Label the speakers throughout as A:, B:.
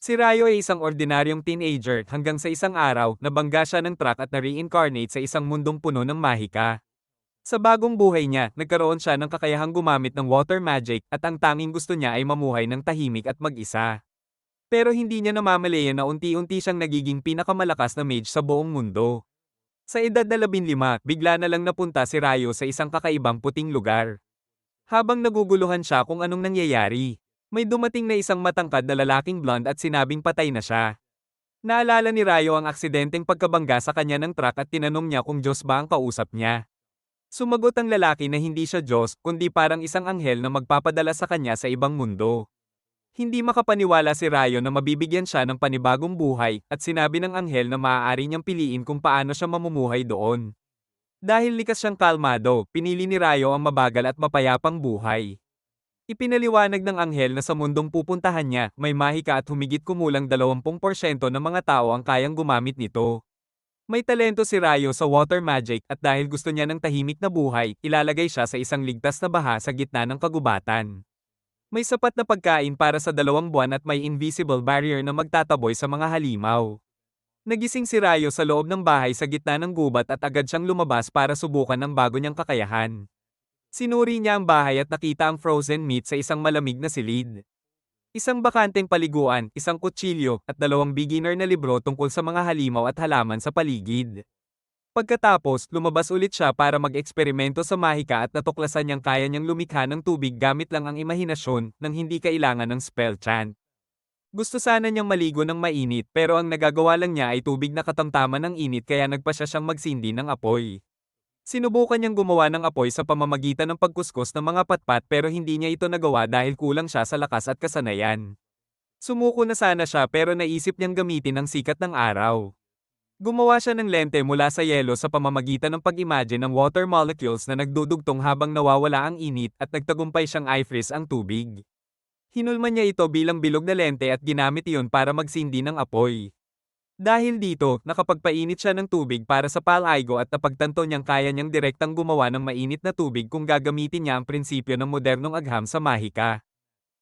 A: Si Rayo ay isang ordinaryong teenager hanggang sa isang araw, nabangga siya ng truck at na-reincarnate sa isang mundong puno ng mahika. Sa bagong buhay niya, nagkaroon siya ng kakayahang gumamit ng water magic at ang tanging gusto niya ay mamuhay ng tahimik at mag-isa. Pero hindi niya namamalayan na unti-unti siyang nagiging pinakamalakas na mage sa buong mundo. Sa edad na 15, bigla na lang napunta si Rayo sa isang kakaibang puting lugar. Habang naguguluhan siya kung anong nangyayari, may dumating na isang matangkad na lalaking blonde at sinabing patay na siya. Naalala ni Rayo ang aksidenteng pagkabangga sa kanya ng truck at tinanong niya kung Diyos ba ang kausap niya. Sumagot ang lalaki na hindi siya Diyos, kundi parang isang anghel na magpapadala sa kanya sa ibang mundo. Hindi makapaniwala si Rayo na mabibigyan siya ng panibagong buhay, at sinabi ng anghel na maaari niyang piliin kung paano siya mamumuhay doon. Dahil likas siyang kalmado, pinili ni Rayo ang mabagal at mapayapang buhay. Ipinaliwanag ng anghel na sa mundong pupuntahan niya, may mahika at humigit kumulang 20% ng mga tao ang kayang gumamit nito. May talento si Rayo sa water magic at dahil gusto niya ng tahimik na buhay, ilalagay siya sa isang ligtas na baha sa gitna ng kagubatan. May sapat na pagkain para sa 2 buwan at may invisible barrier na magtataboy sa mga halimaw. Nagising si Rayo sa loob ng bahay sa gitna ng gubat at agad siyang lumabas para subukan ang bago niyang kakayahan. Sinuri niya ang bahay at nakita ang frozen meat sa isang malamig na silid. Isang bakanteng paliguan, isang kutsilyo, at 2 beginner na libro tungkol sa mga halimaw at halaman sa paligid. Pagkatapos, lumabas ulit siya para mag-eksperimento sa mahika at natuklasan niyang kaya niyang lumikha ng tubig gamit lang ang imahinasyon nang hindi kailangan ng spell chant. Gusto sana niyang maligo ng mainit pero ang nagagawa lang niya ay tubig na katamtaman ng init kaya nagpa siya siyang magsindi ng apoy. Sinubukan niyang gumawa ng apoy sa pamamagitan ng pagkuskos ng mga patpat pero hindi niya ito nagawa dahil kulang siya sa lakas at kasanayan. Sumuko na sana siya pero naisip niyang gamitin ang sikat ng araw. Gumawa siya ng lente mula sa yelo sa pamamagitan ng pag-imagine ng water molecules na nagdudugtong habang nawawala ang init at nagtagumpay siyang i-freeze ang tubig. Hinulman niya ito bilang bilog na lente at ginamit iyon para magsindi ng apoy. Dahil dito, nakapagpainit siya ng tubig para sa palaigo at napagtanto niyang kaya niyang direktang gumawa ng mainit na tubig kung gagamitin niya ang prinsipyo ng modernong agham sa mahika.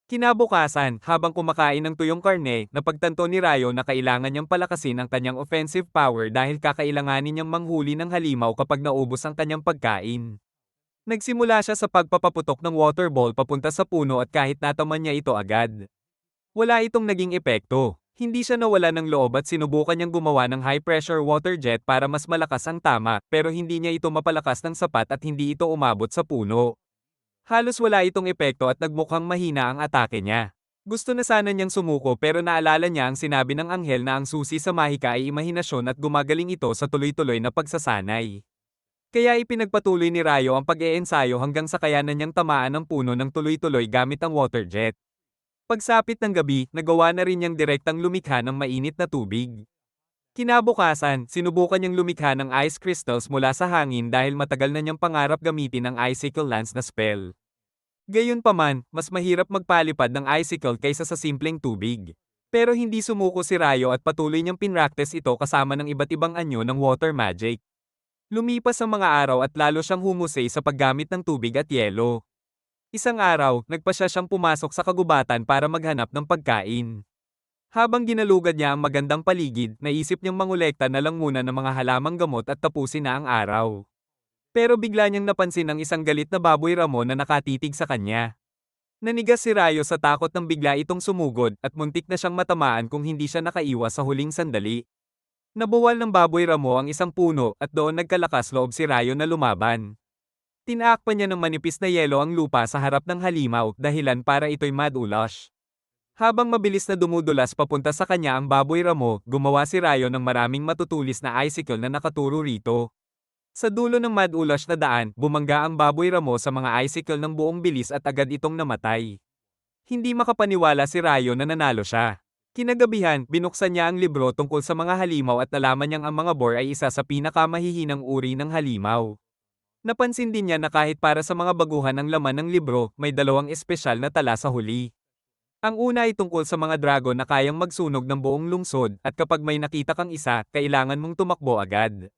A: Kinabukasan, habang kumakain ng tuyong karne, napagtanto ni Rayo na kailangan niyang palakasin ang kanyang offensive power dahil kakailanganin niyang manghuli ng halimaw kapag naubos ang kanyang pagkain. Nagsimula siya sa pagpapaputok ng water ball papunta sa puno at kahit nataman niya ito agad, wala itong naging epekto. Hindi siya nawala ng loob at sinubukan niyang gumawa ng high-pressure water jet para mas malakas ang tama, pero hindi niya ito mapalakas ng sapat at hindi ito umabot sa puno. Halos wala itong epekto at nagmukhang mahina ang atake niya. Gusto na sana niyang sumuko pero naalala niya ang sinabi ng anghel na ang susi sa mahika ay imahinasyon at gumagaling ito sa tuloy-tuloy na pagsasanay. Kaya ipinagpatuloy ni Rayo ang pag-eensayo hanggang sa kayanan niyang tamaan ng puno ng tuloy-tuloy gamit ang water jet. Pagsapit ng gabi, nagawa na rin niyang direktang lumikha ng mainit na tubig. Kinabukasan, sinubukan niyang lumikha ng ice crystals mula sa hangin dahil matagal na niyang pangarap gamitin ang icicle lance na spell. Gayunpaman, mas mahirap magpalipad ng icicle kaysa sa simpleng tubig. Pero hindi sumuko si Rayo at patuloy niyang pinractice ito kasama ng iba't ibang anyo ng water magic. Lumipas ang mga araw at lalo siyang humusay sa paggamit ng tubig at yelo. Isang araw, nagpasya siyang pumasok sa kagubatan para maghanap ng pagkain. Habang ginalugad niya ang magandang paligid, naisip niyang mangolekta na lang muna ng mga halamang gamot at tapusin na ang araw. Pero bigla niyang napansin ang isang galit na baboy ramo na nakatitig sa kanya. Nanigas si Rayo sa takot nang bigla itong sumugod at muntik na siyang matamaan kung hindi siya nakaiwas sa huling sandali. Nabuwal ng baboy ramo ang isang puno at doon nagkalakas loob si Rayo na lumaban. Tinaakpan niya ng manipis na yelo ang lupa sa harap ng halimaw, dahilan para ito'y madulas. Habang mabilis na dumudulas papunta sa kanya ang baboy ramo, gumawa si Rayo ng maraming matutulis na icicle na nakaturo rito. Sa dulo ng madulas na daan, bumangga ang baboy ramo sa mga icicle ng buong bilis at agad itong namatay. Hindi makapaniwala si Rayo na nanalo siya. Kinagabihan, binuksan niya ang libro tungkol sa mga halimaw at nalaman niyang ang mga boar ay isa sa pinakamahihinang uri ng halimaw. Napansin din niya na kahit para sa mga baguhan ang laman ng libro, may 2 espesyal na tala sa huli. Ang una ay tungkol sa mga dragon na kayang magsunog ng buong lungsod at kapag may nakita kang isa, kailangan mong tumakbo agad.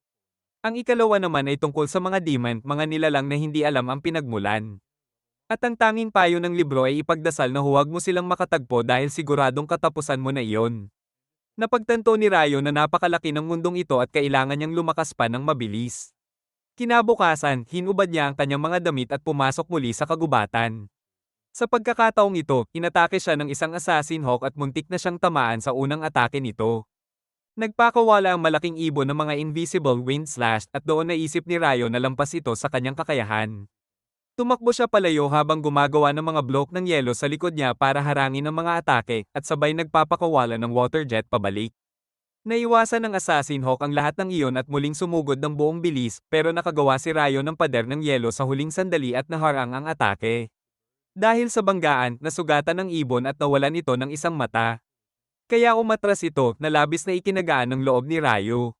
A: Ang ikalawa naman ay tungkol sa mga demon, mga nilalang na hindi alam ang pinagmulan. At ang tanging payo ng libro ay ipagdasal na huwag mo silang makatagpo dahil siguradong katapusan mo na iyon. Napagtanto ni Rayo na napakalaki ng mundong ito at kailangan niyang lumakas pa ng mabilis. Kinabukasan, hinubad niya ang kanyang mga damit at pumasok muli sa kagubatan. Sa pagkakataong ito, inatake siya ng isang assassin hawk at muntik na siyang tamaan sa unang atake nito. Nagpakawala ang malaking ibon ng mga invisible wind slash at doon naisip ni Rayo na lampas ito sa kanyang kakayahan. Tumakbo siya palayo habang gumagawa ng mga block ng yelo sa likod niya para harangin ang mga atake at sabay nagpapakawala ng water jet pabalik. Naiwasan ng Assassin Hawk ang lahat ng iyon at muling sumugod ng buong bilis pero nakagawa si Rayo ng pader ng yelo sa huling sandali at naharang ang atake. Dahil sa banggaan, nasugatan ng ibon at nawalan ito ng isang mata. Kaya umatras ito na labis na ikinagaan ng loob ni Rayo.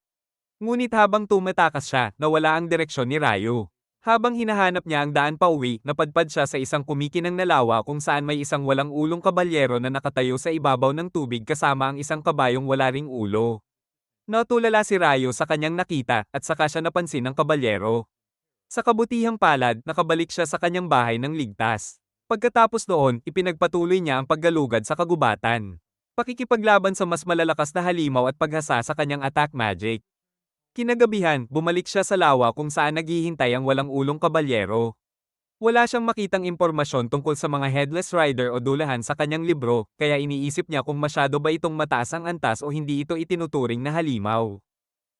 A: Ngunit habang tumatakas siya, nawala ang direksyon ni Rayo. Habang hinahanap niya ang daan pauwi, napadpad siya sa isang kumikinang na lawa kung saan may isang walang ulong kabalyero na nakatayo sa ibabaw ng tubig kasama ang isang kabayong wala ring ulo. Natulala si Rayo sa kanyang nakita at saka siya napansin ng kabalyero. Sa kabutihang palad, nakabalik siya sa kanyang bahay ng ligtas. Pagkatapos noon, ipinagpatuloy niya ang paggalugad sa kagubatan. Pakikipaglaban sa mas malalakas na halimaw at paghasa sa kanyang attack magic. Kinagabihan, bumalik siya sa lawa kung saan naghihintay ang walang ulong kabalyero. Wala siyang makitang impormasyon tungkol sa mga headless rider o dulahan sa kanyang libro, kaya iniisip niya kung masyado ba itong mataas ang antas o hindi ito itinuturing na halimaw.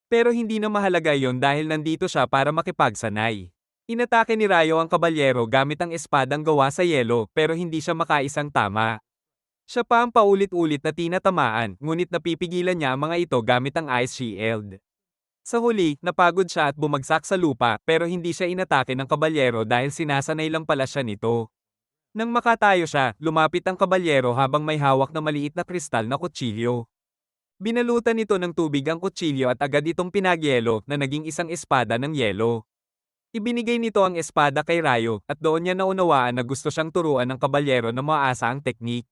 A: Pero hindi na mahalaga yon dahil nandito siya para makipagsanay. Inatake ni Rayo ang kabalyero gamit ang espadang gawa sa yelo pero hindi siya makaisang tama. Siya pa ang paulit-ulit na tinatamaan, ngunit napipigilan niya ang mga ito gamit ang ice shield. Sa huli, napagod siya at bumagsak sa lupa pero hindi siya inatake ng kabalyero dahil sinasanay lang pala siya nito. Nang makatayo siya, lumapit ang kabalyero habang may hawak na maliit na kristal na kutsilyo. Binalutan nito ng tubig ang kutsilyo at agad itong pinagyelo na naging isang espada ng yelo. Ibinigay nito ang espada kay Rayo at doon niya naunawaan na gusto siyang turuan ng kabalyero na maasa ang teknik.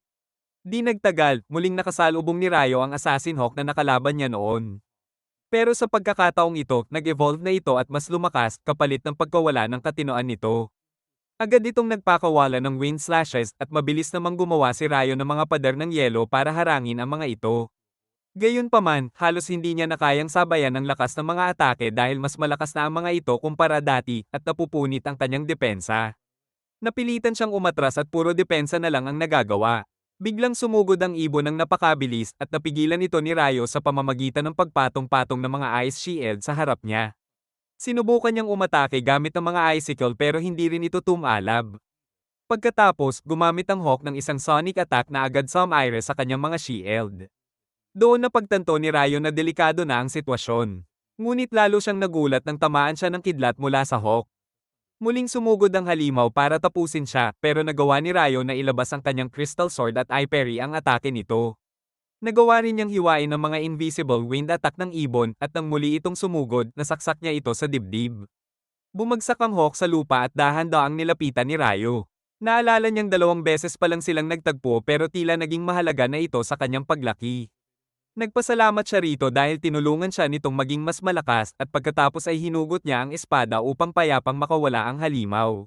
A: Di nagtagal, muling nakasalubong ni Rayo ang Assassin Hawk na nakalaban niya noon. Pero sa pagkakataong ito, nag-evolve na ito at mas lumakas, kapalit ng pagkawala ng katinoan nito. Agad itong nagpakawala ng wind slashes at mabilis namang gumawa si Rayo ng mga pader ng yelo para harangin ang mga ito. Gayunpaman, halos hindi niya na kayang sabayan ang lakas ng mga atake dahil mas malakas na ang mga ito kumpara dati at napupunit ang kanyang depensa. Napilitan siyang umatras at puro depensa na lang ang nagagawa. Biglang sumugod ang ibon ng napakabilis at napigilan ito ni Rayo sa pamamagitan ng pagpatong-patong ng mga ice shield sa harap niya. Sinubukan niyang umatake gamit ng mga icicle pero hindi rin ito tumalab. Pagkatapos, gumamit ang Hawk ng isang sonic attack na agad sumire sa kanyang mga shield. Doon napagtanto ni Rayo na delikado na ang sitwasyon. Ngunit lalo siyang nagulat nang tamaan siya ng kidlat mula sa Hawk. Muling sumugod ang halimaw para tapusin siya pero nagawa ni Rayo na ilabas ang kanyang crystal sword at i-parry ang atake nito. Nagawa rin niyang hiwain ang mga invisible wind attack ng ibon at nang muli itong sumugod, nasaksak niya ito sa dibdib. Bumagsak ang Hawk sa lupa at dahan-daang nilapitan ni Rayo. Naalala niyang 2 beses pa lang silang nagtagpo pero tila naging mahalaga na ito sa kanyang paglaki. Nagpasalamat siya rito dahil tinulungan siya nitong maging mas malakas at pagkatapos ay hinugot niya ang espada upang payapang makawala ang halimaw.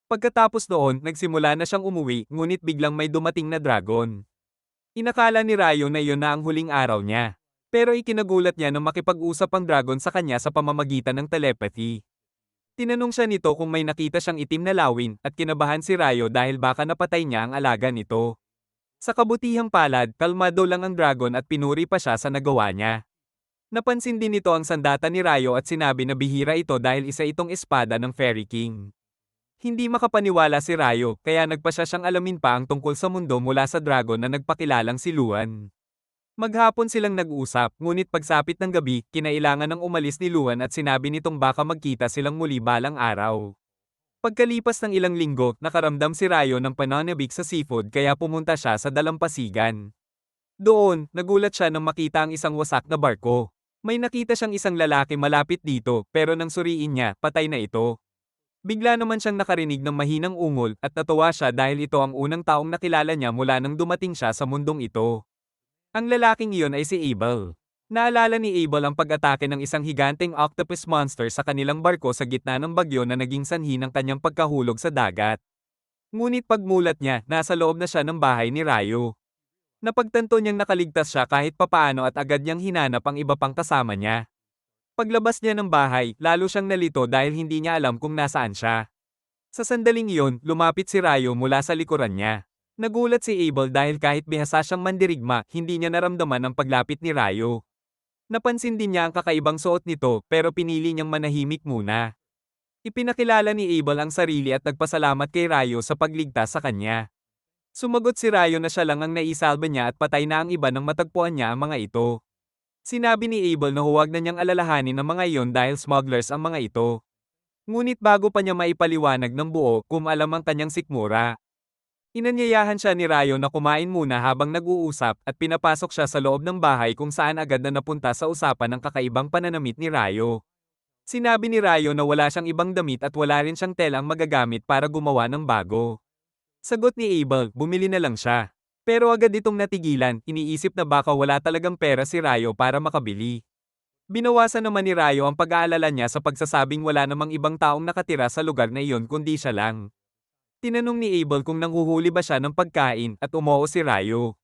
A: Pagkatapos noon, nagsimula na siyang umuwi ngunit biglang may dumating na dragon. Inakala ni Rayo na iyon na ang huling araw niya. Pero ikinagulat niya nang makipag-usap ang dragon sa kanya sa pamamagitan ng telepathy. Tinanong siya nito kung may nakita siyang itim na lawin at kinabahan si Rayo dahil baka napatay niya ang alaga nito. Sa kabutihang palad, kalmado lang ang dragon at pinuri pa siya sa nagawa niya. Napansin din nito ang sandata ni Rayo at sinabi na bihira ito dahil isa itong espada ng Fairy King. Hindi makapaniwala si Rayo, kaya nagpasya siyang alamin pa ang tungkol sa mundo mula sa dragon na nagpakilalang si Luan. Maghapon silang nag-usap, ngunit pagsapit ng gabi, kinailangan ng umalis ni Luan at sinabi nitong baka magkita silang muli balang araw. Pagkalipas ng ilang linggo, nakaramdam si Rayo ng pananabik sa seafood kaya pumunta siya sa dalampasigan. Doon, nagulat siya nang makita ang isang wasak na barko. May nakita siyang isang lalaki malapit dito, pero nang suriin niya, patay na ito. Bigla naman siyang nakarinig ng mahinang ungol at natuwa siya dahil ito ang unang taong nakilala niya mula nang dumating siya sa mundong ito. Ang lalaking iyon ay si Abel. Naalala ni Abel ang pag-atake ng isang higanteng octopus monster sa kanilang barko sa gitna ng bagyo na naging sanhi ng kanyang pagkahulog sa dagat. Ngunit pagmulat niya, nasa loob na siya ng bahay ni Rayo. Napagtanto niyang nakaligtas siya kahit papaano at agad niyang hinanap ang iba pang kasama niya. Paglabas niya ng bahay, lalo siyang nalito dahil hindi niya alam kung nasaan siya. Sa sandaling iyon, lumapit si Rayo mula sa likuran niya. Nagulat si Abel dahil kahit bihasa siyang mandirigma, hindi niya naramdaman ang paglapit ni Rayo. Napansin din niya ang kakaibang suot nito pero pinili niyang manahimik muna. Ipinakilala ni Abel ang sarili at nagpasalamat kay Rayo sa pagligtas sa kanya. Sumagot si Rayo na siya lang ang naisalba niya at patay na ang iba nang matagpuan niya ang mga ito. Sinabi ni Abel na huwag na niyang alalahanin ang mga iyon dahil smugglers ang mga ito. Ngunit bago pa niya maipaliwanag ng buo kung alam ang kanyang sikmura, inanyayahan siya ni Rayo na kumain muna habang nag-uusap at pinapasok siya sa loob ng bahay kung saan agad na napunta sa usapan ng kakaibang pananamit ni Rayo. Sinabi ni Rayo na wala siyang ibang damit at wala rin siyang telang magagamit para gumawa ng bago. Sagot ni Abel, bumili na lang siya. Pero agad itong natigilan, iniisip na baka wala talagang pera si Rayo para makabili. Binawasan naman ni Rayo ang pag-aalala niya sa pagsasabing wala namang ibang taong nakatira sa lugar na iyon kundi siya lang. Tinanong ni Abel kung nanghuhuli ba siya ng pagkain at umoo si Rayo.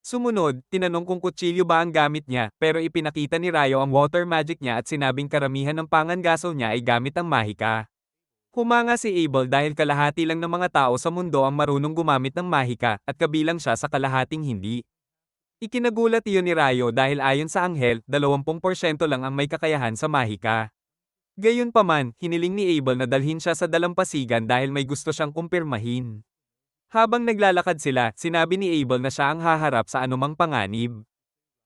A: Sumunod, tinanong kung kutsilyo ba ang gamit niya pero ipinakita ni Rayo ang water magic niya at sinabing karamihan ng pangangaso niya ay gamit ang mahika. Humanga si Abel dahil kalahati lang ng mga tao sa mundo ang marunong gumamit ng mahika at kabilang siya sa kalahating hindi. Ikinagulat iyon ni Rayo dahil ayon sa anghel, 20% lang ang may kakayahan sa mahika. Gayunpaman, hiniling ni Abel na dalhin siya sa dalampasigan dahil may gusto siyang kumpirmahin. Habang naglalakad sila, sinabi ni Abel na siya ang haharap sa anumang panganib.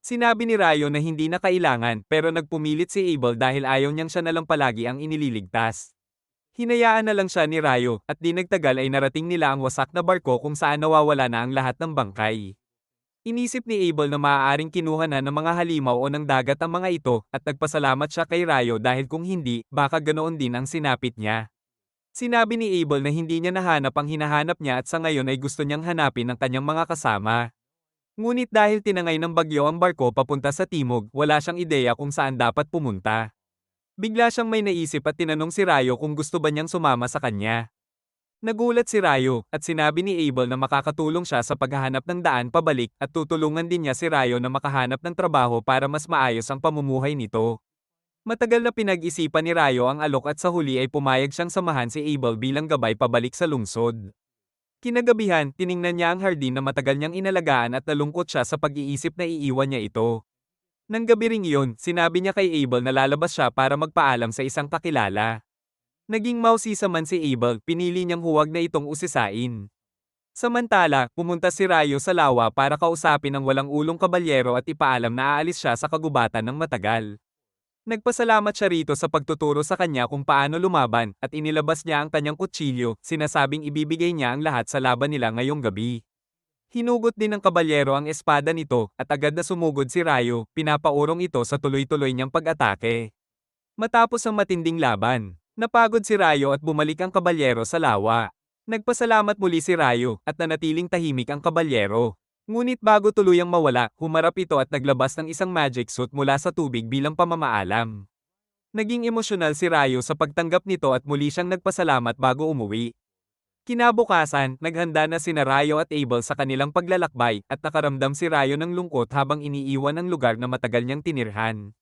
A: Sinabi ni Rayo na hindi na kailangan pero nagpumilit si Abel dahil ayaw niyang siya na lang palagi ang inililigtas. Hinayaan na lang siya ni Rayo at di nagtagal ay narating nila ang wasak na barko kung saan nawawala na ang lahat ng bangkay. Inisip ni Abel na maaaring kinuha na ng mga halimaw o ng dagat ang mga ito at nagpasalamat siya kay Rayo dahil kung hindi, baka ganoon din ang sinapit niya. Sinabi ni Abel na hindi niya nahanap ang hinahanap niya at sa ngayon ay gusto niyang hanapin ang kanyang mga kasama. Ngunit dahil tinangay ng bagyo ang barko papunta sa timog, wala siyang ideya kung saan dapat pumunta. Bigla siyang may naisip at tinanong si Rayo kung gusto ba niyang sumama sa kanya. Nagulat si Rayo at sinabi ni Abel na makakatulong siya sa paghahanap ng daan pabalik at tutulungan din niya si Rayo na makahanap ng trabaho para mas maayos ang pamumuhay nito. Matagal na pinag-isipan ni Rayo ang alok at sa huli ay pumayag siyang samahan si Abel bilang gabay pabalik sa lungsod. Kinagabihan, tiningnan niya ang hardin na matagal niyang inalagaan at nalungkot siya sa pag-iisip na iiwan niya ito. Nang gabi ring iyon, sinabi niya kay Abel na lalabas siya para magpaalam sa isang kakilala. Naging mausisa man si Abel, pinili niyang huwag na itong usisain. Samantala, pumunta si Rayo sa lawa para kausapin ang walang ulong kabalyero at ipaalam na aalis siya sa kagubatan ng matagal. Nagpasalamat siya rito sa pagtuturo sa kanya kung paano lumaban at inilabas niya ang kanyang kutsilyo, sinasabing ibibigay niya ang lahat sa laban nila ngayong gabi. Hinugot din ng kabalyero ang espada nito at agad na sumugod si Rayo, pinapaurong ito sa tuloy-tuloy niyang pag-atake. Matapos ang matinding laban, napagod si Rayo at bumalik ang kabalyero sa lawa. Nagpasalamat muli si Rayo at nanatiling tahimik ang kabalyero. Ngunit bago tuluyang mawala, humarap ito at naglabas ng isang magic suit mula sa tubig bilang pamamaalam. Naging emosyonal si Rayo sa pagtanggap nito at muli siyang nagpasalamat bago umuwi. Kinabukasan, naghanda na sina Rayo at Abel sa kanilang paglalakbay at nakaramdam si Rayo ng lungkot habang iniiwan ang lugar na matagal niyang tinirhan.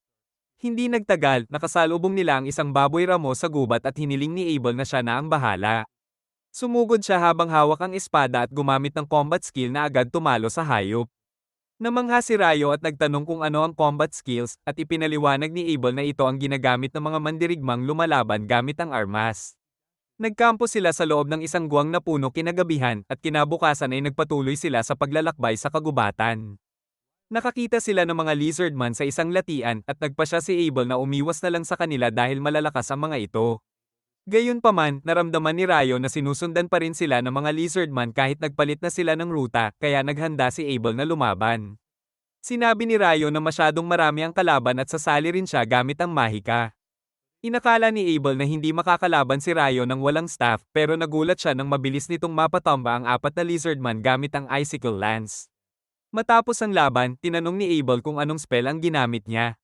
A: Hindi nagtagal, nakasalubong nila ang isang baboy ramo sa gubat at hiniling ni Abel na siya na ang bahala. Sumugod siya habang hawak ang espada at gumamit ng combat skill na agad tumalo sa hayop. Namangha si Rayo at nagtanong kung ano ang combat skills at ipinaliwanag ni Abel na ito ang ginagamit ng mga mandirigmang lumalaban gamit ang armas. Nagkampo sila sa loob ng isang guwang na puno kinagabihan at kinabukasan ay nagpatuloy sila sa paglalakbay sa kagubatan. Nakakita sila ng mga lizardman sa isang latian at nagpasya si Abel na umiwas na lang sa kanila dahil malalakas ang mga ito. Gayunpaman, naramdaman ni Rayo na sinusundan pa rin sila ng mga lizardman kahit nagpalit na sila ng ruta, kaya naghanda si Abel na lumaban. Sinabi ni Rayo na masyadong marami ang kalaban at sasali rin siya gamit ang mahika. Inakala ni Abel na hindi makakalaban si Rayo ng walang staff pero nagulat siya nang mabilis nitong mapatamba ang 4 na lizardman gamit ang icicle lance. Matapos ang laban, tinanong ni Abel kung anong spell ang ginamit niya.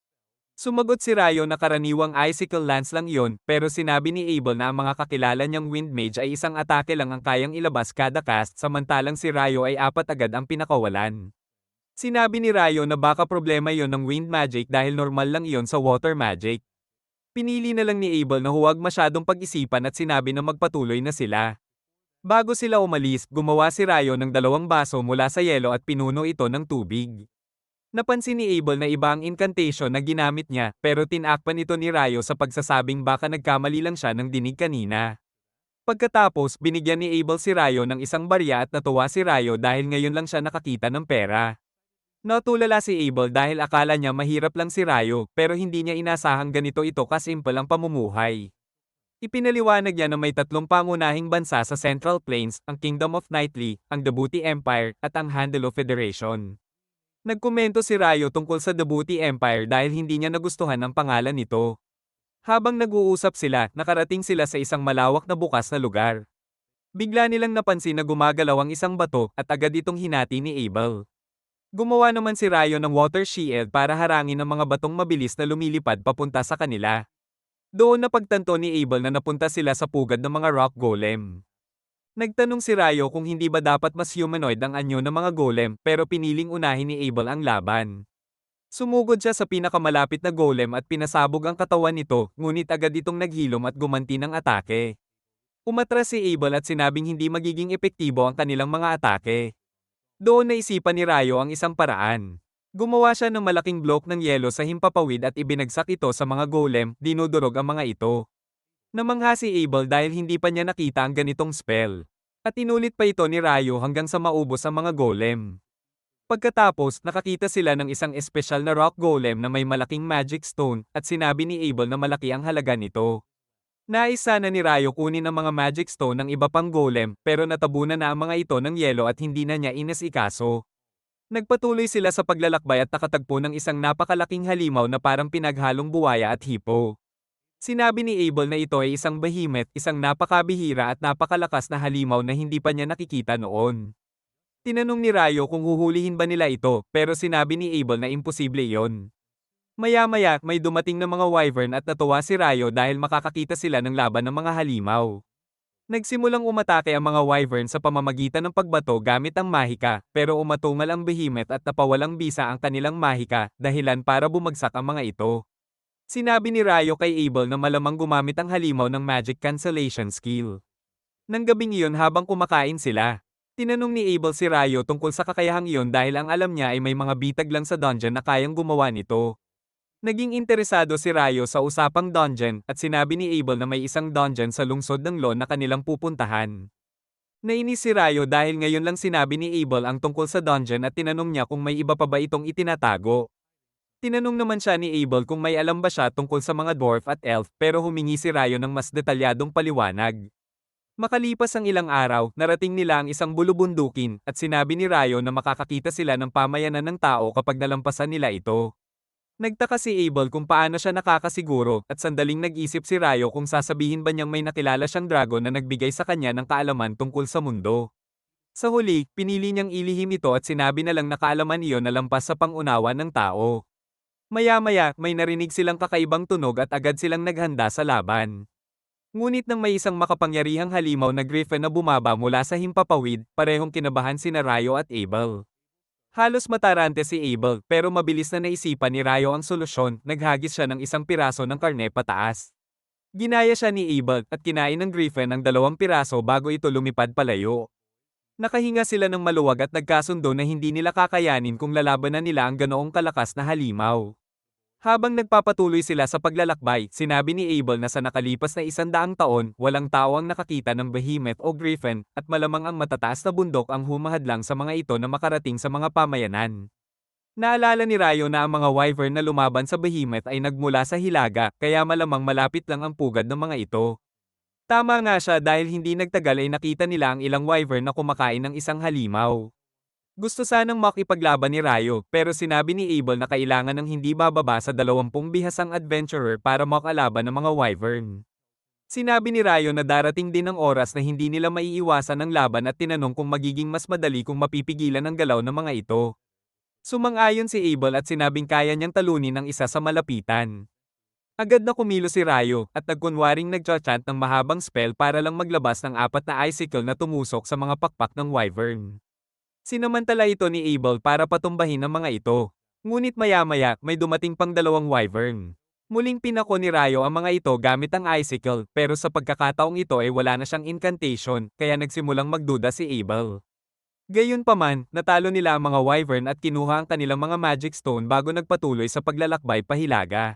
A: Sumagot si Rayo na karaniwang icicle lance lang yon, pero sinabi ni Abel na ang mga kakilala niyang wind mage ay isang atake lang ang kayang ilabas kada cast, samantalang si Rayo ay apat agad ang pinakawalan. Sinabi ni Rayo na baka problema yon ng wind magic dahil normal lang iyon sa water magic. Pinili na lang ni Abel na huwag masyadong pag-isipan at sinabi na magpatuloy na sila. Bago sila umalis, gumawa si Rayo ng 2 baso mula sa yelo at pinuno ito ng tubig. Napansin ni Abel na iba ang incantation na ginamit niya, pero tinakpan ito ni Rayo sa pagsasabing baka nagkamali lang siya ng dinig kanina. Pagkatapos, binigyan ni Abel si Rayo ng isang barya at natuwa si Rayo dahil ngayon lang siya nakakita ng pera. Natulala si Abel dahil akala niya mahirap lang si Rayo, pero hindi niya inasahang ganito ito kasimple ang pamumuhay. Ipinaliwanag niya na may 3 pangunahing bansa sa Central Plains, ang Kingdom of Knightly, ang Dabuti Empire, at ang Handelo Federation. Nagkomento si Rayo tungkol sa Dabuti Empire dahil hindi niya nagustuhan ang pangalan nito. Habang nag-uusap sila, nakarating sila sa isang malawak na bukas na lugar. Bigla nilang napansin na gumagalaw ang isang bato at agad itong hinati ni Abel. Gumawa naman si Rayo ng water shield para harangin ang mga batong mabilis na lumilipad papunta sa kanila. Doon napagtanto ni Abel na napunta sila sa pugad ng mga rock golem. Nagtanong si Rayo kung hindi ba dapat mas humanoid ang anyo ng mga golem, pero piniling unahin ni Abel ang laban. Sumugod siya sa pinakamalapit na golem at pinasabog ang katawan nito, ngunit agad itong naghilom at gumanti ng atake. Umatras si Abel at sinabing hindi magiging epektibo ang kanilang mga atake. Doon naisipan ni Rayo ang isang paraan. Gumawa siya ng malaking block ng yelo sa himpapawid at ibinagsak ito sa mga golem, dinudurog ang mga ito. Namangha si Abel dahil hindi pa niya nakita ang ganitong spell. At inulit pa ito ni Rayo hanggang sa maubos ang mga golem. Pagkatapos, nakakita sila ng isang espesyal na rock golem na may malaking magic stone, at sinabi ni Abel na malaki ang halaga nito. Nais sana ni Rayo kunin ang mga magic stone ng iba pang golem, pero natabunan na ang mga ito ng yelo at hindi na niya inasikaso. Nagpatuloy sila sa paglalakbay at nakatagpo ng isang napakalaking halimaw na parang pinaghalong buwaya at hipo. Sinabi ni Abel na ito ay isang behemoth, isang napakabihira at napakalakas na halimaw na hindi pa niya nakikita noon. Tinanong ni Rayo kung huhulihin ba nila ito, pero sinabi ni Abel na imposible iyon. Maya-maya, may dumating na mga wyvern at natuwa si Rayo dahil makakakita sila ng laban ng mga halimaw. Nagsimulang umatake ang mga wyvern sa pamamagitan ng pagbato gamit ang mahika, pero umatungal ang behemoth at napawalang bisa ang kanilang mahika, dahilan para bumagsak ang mga ito. Sinabi ni Rayo kay Abel na malamang gumamit ang halimaw ng magic cancellation skill. Nang gabing iyon habang kumakain sila, tinanong ni Abel si Rayo tungkol sa kakayahang iyon dahil ang alam niya ay may mga bitag lang sa dungeon na kayang gumawa nito. Naging interesado si Rayo sa usapang dungeon at sinabi ni Abel na may isang dungeon sa lungsod ng Lon na kanilang pupuntahan. Nainis si Rayo dahil ngayon lang sinabi ni Abel ang tungkol sa dungeon at tinanong niya kung may iba pa ba itong itinatago. Tinanong naman siya ni Abel kung may alam ba siya tungkol sa mga dwarf at elf, pero humingi si Rayo ng mas detalyadong paliwanag. Makalipas ang ilang araw, narating nila ang isang bulubundukin, at sinabi ni Rayo na makakakita sila ng pamayanan ng tao kapag nalampasan nila ito. Nagtaka si Abel kung paano siya nakakasiguro, at sandaling nag-isip si Rayo kung sasabihin ba niyang may nakilala siyang dragon na nagbigay sa kanya ng kaalaman tungkol sa mundo. Sa huli, pinili niyang ilihim ito at sinabi na lang na kaalaman iyon na lampas sa pangunawa ng tao. Maya-maya, may narinig silang kakaibang tunog at agad silang naghanda sa laban. Ngunit nang may isang makapangyarihang halimaw na griffin na bumaba mula sa himpapawid, parehong kinabahan sina Rayo at Abel. Halos matarante si Abel, pero mabilis na naisipan ni Rayo ang solusyon, naghagis siya ng isang piraso ng karne pataas. Ginaya siya ni Abel at kinain ng griffin ang 2 piraso bago ito lumipad palayo. Nakahinga sila ng maluwag at nagkasundo na hindi nila kakayanin kung lalabanan nila ang ganoong kalakas na halimaw. Habang nagpapatuloy sila sa paglalakbay, sinabi ni Abel na sa nakalipas na 100 taon, walang tao ang nakakita ng behemoth o griffin, at malamang ang matataas na bundok ang humahadlang sa mga ito na makarating sa mga pamayanan. Naalala ni Rayo na ang mga wyvern na lumaban sa behemoth ay nagmula sa Hilaga, kaya malamang malapit lang ang pugad ng mga ito. Tama nga siya dahil hindi nagtagal ay nakita nila ang ilang wyvern na kumakain ng isang halimaw. Gusto sanang makipaglaban ni Rayo, pero sinabi ni Abel na kailangan ng hindi bababa sa 20 bihasang adventurer para makalaban ng mga wyvern. Sinabi ni Rayo na darating din ang oras na hindi nila maiiwasan ang laban at tinanong kung magiging mas madali kung mapipigilan ang galaw ng mga ito. Sumang-ayon si Abel at sinabing kaya niyang talunin ang isa sa malapitan. Agad na kumilos si Rayo at nagkunwaring nagcha-chant ng mahabang spell para lang maglabas ng apat na icicle na tumusok sa mga pakpak ng wyvern. Sinamantala ito ni Abel para patumbahin ang mga ito. Ngunit maya-maya may dumating pang dalawang wyvern. Muling pinako ni Rayo ang mga ito gamit ang icicle pero sa pagkakataong ito ay wala na siyang incantation kaya nagsimulang magduda si Abel. Gayunpaman, natalo nila ang mga wyvern at kinuha ang kanilang mga magic stone bago nagpatuloy sa paglalakbay pahilaga.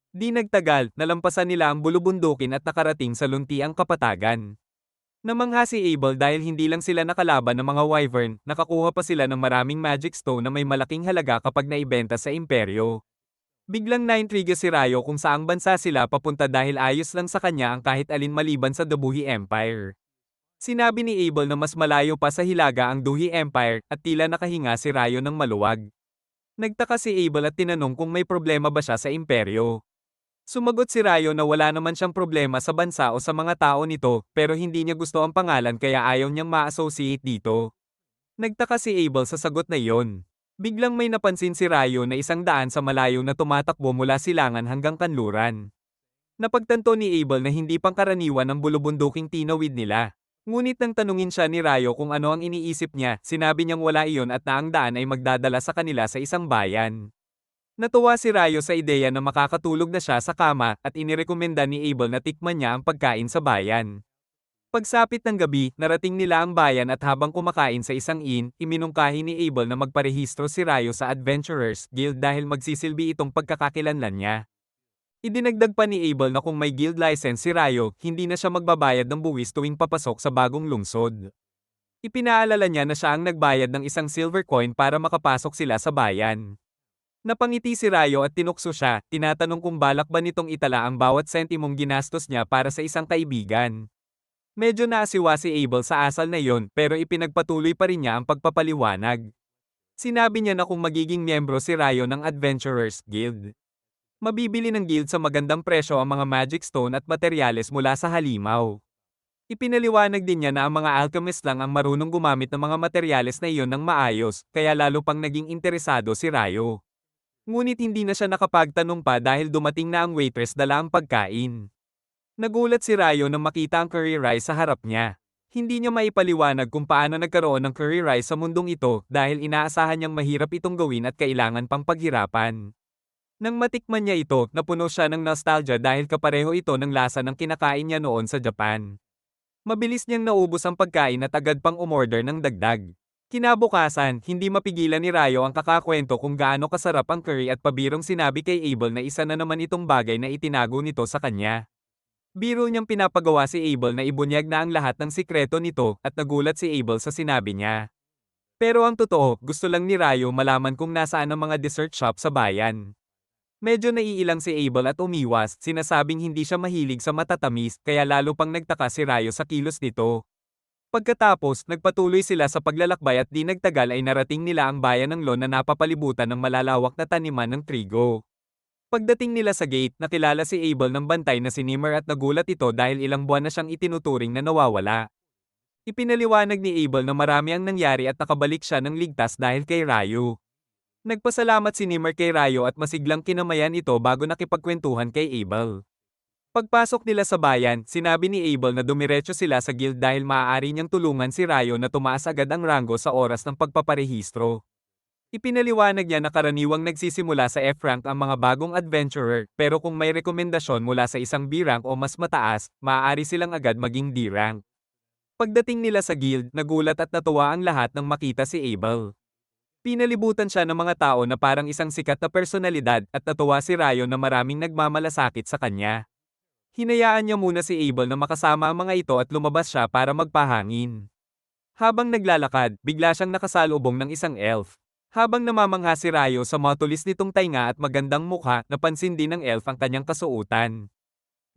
A: Di nagtagal, nalampasan nila ang bulubundukin at nakarating sa luntiang kapatagan. Namangha si Abel dahil hindi lang sila nakalaban ng mga wyvern, nakakuha pa sila ng maraming magic stone na may malaking halaga kapag naibenta sa imperyo. Biglang naintriga si Rayo kung saang bansa sila papunta dahil ayos lang sa kanya ang kahit alin maliban sa Dabuhi Empire. Sinabi ni Abel na mas malayo pa sa hilaga ang Duhi Empire at tila nakahinga si Rayo ng maluwag. Nagtaka si Abel at tinanong kung may problema ba siya sa imperyo. Sumagot si Rayo na wala naman siyang problema sa bansa o sa mga tao nito, pero hindi niya gusto ang pangalan kaya ayaw niyang ma-associate dito. Nagtaka si Abel sa sagot na iyon. Biglang may napansin si Rayo na isang daan sa malayo na tumatakbo mula silangan hanggang kanluran. Napagtanto ni Abel na hindi pangkaraniwan ang bulubunduking tinawid nila. Ngunit nang tanungin siya ni Rayo kung ano ang iniisip niya, sinabi niyang wala iyon at na ang daan ay magdadala sa kanila sa isang bayan. Natuwa si Rayo sa ideya na makakatulog na siya sa kama at inirekomenda ni Abel na tikman niya ang pagkain sa bayan. Pagsapit ng gabi, narating nila ang bayan at habang kumakain sa isang inn, iminungkahi ni Abel na magparehistro si Rayo sa Adventurers Guild dahil magsisilbi itong pagkakakilanlan niya. Idinagdag pa ni Abel na kung may guild license si Rayo, hindi na siya magbabayad ng buwis tuwing papasok sa bagong lungsod. Ipinaalala niya na siya ang nagbayad ng isang silver coin para makapasok sila sa bayan. Napangiti si Rayo at tinukso siya, tinatanong kung balak ba nitong itala ang bawat sentimong ginastos niya para sa isang kaibigan. Medyo naasiwa si Abel sa asal na yon pero ipinagpatuloy pa rin niya ang pagpapaliwanag. Sinabi niya na kung magiging miyembro si Rayo ng Adventurers Guild, mabibili ng guild sa magandang presyo ang mga magic stone at materyales mula sa halimaw. Ipinaliwanag din niya na ang mga alchemist lang ang marunong gumamit ng mga materyales na iyon ng maayos, kaya lalo pang naging interesado si Rayo. Ngunit hindi na siya nakapagtanong pa dahil dumating na ang waitress dala ang pagkain. Nagulat si Rayo nang makita ang curry rice sa harap niya. Hindi niya maipaliwanag kung paano nagkaroon ng curry rice sa mundong ito dahil inaasahan niyang mahirap itong gawin at kailangan pang paghirapan. Nang matikman niya ito, napuno siya ng nostalgia dahil kapareho ito ng lasa ng kinakain niya noon sa Japan. Mabilis niyang naubos ang pagkain at agad pang umorder ng dagdag. Kinabukasan, hindi mapigilan ni Rayo ang kakakwento kung gaano kasarap ang curry at pabirong sinabi kay Abel na isa na naman itong bagay na itinago nito sa kanya. Biro niyang pinapagawa si Abel na ibunyag na ang lahat ng sikreto nito at nagulat si Abel sa sinabi niya. Pero ang totoo, gusto lang ni Rayo malaman kung nasaan ang mga dessert shop sa bayan. Medyo naiilang si Abel at umiwas, sinasabing hindi siya mahilig sa matatamis kaya lalo pang nagtaka si Rayo sa kilos nito. Pagkatapos, nagpatuloy sila sa paglalakbay at di nagtagal ay narating nila ang bayan ng Lon na napapalibutan ng malalawak na taniman ng trigo. Pagdating nila sa gate, nakilala si Abel ng bantay na si Nimmer at nagulat ito dahil ilang buwan na siyang itinuturing na nawawala. Ipinaliwanag ni Abel na marami ang nangyari at nakabalik siya ng ligtas dahil kay Rayo. Nagpasalamat si Nimmer kay Rayo at masiglang kinamayan ito bago nakipagkwentuhan kay Abel. Pagpasok nila sa bayan, sinabi ni Abel na dumiretso sila sa guild dahil maaari niyang tulungan si Rayo na tumaas agad ang ranggo sa oras ng pagpaparehistro. Ipinaliwanag niya na karaniwang nagsisimula sa F-rank ang mga bagong adventurer, pero kung may rekomendasyon mula sa isang B-rank o mas mataas, maaari silang agad maging D-rank. Pagdating nila sa guild, nagulat at natuwa ang lahat nang makita si Abel. Pinalibutan siya ng mga tao na parang isang sikat na personalidad at natuwa si Rayo na maraming nagmamalasakit sa kanya. Hinayaan niya muna si Abel na makasama ang mga ito at lumabas siya para magpahangin. Habang naglalakad, bigla siyang nakasalubong ng isang elf. Habang namamangha si Rayo sa matulis nitong tainga at magandang mukha, napansin din ng elf ang kanyang kasuotan.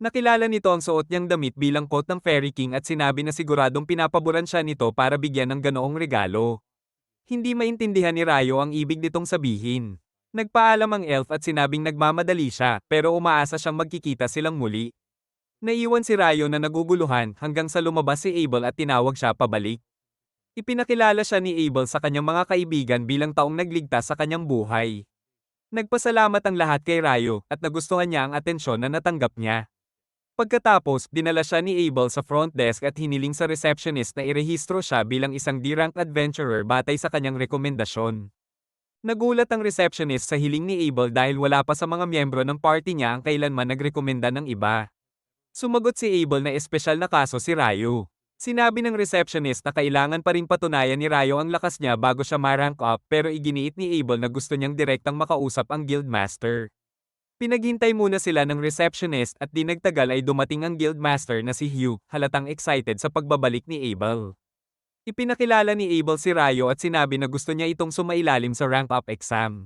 A: Nakilala nito ang suot niyang damit bilang coat ng Fairy King at sinabi na siguradong pinapaboran siya nito para bigyan ng ganoong regalo. Hindi maintindihan ni Rayo ang ibig nitong sabihin. Nagpaalam ang elf at sinabing nagmamadali siya, pero umaasa siyang magkikita silang muli. Naiwan si Rayo na naguguluhan hanggang sa lumabas si Abel at tinawag siya pabalik. Ipinakilala siya ni Abel sa kanyang mga kaibigan bilang taong nagligtas sa kanyang buhay. Nagpasalamat ang lahat kay Rayo at nagustuhan niya ang atensyon na natanggap niya. Pagkatapos, dinala siya ni Abel sa front desk at hiniling sa receptionist na irehistro siya bilang isang D-rank adventurer batay sa kanyang rekomendasyon. Nagulat ang receptionist sa hiling ni Abel dahil wala pa sa mga miyembro ng party niya ang kailanman nagrekomenda ng iba. Sumagot si Abel na espesyal na kaso si Rayo. Sinabi ng receptionist na kailangan pa rin patunayan ni Rayo ang lakas niya bago siya ma-rank up pero iginiit ni Abel na gusto niyang direktang makausap ang guildmaster. Pinaghintay muna sila ng receptionist at di nagtagal ay dumating ang guildmaster na si Hugh, halatang excited sa pagbabalik ni Abel. Ipinakilala ni Abel si Rayo at sinabi na gusto niya itong sumailalim sa rank up exam.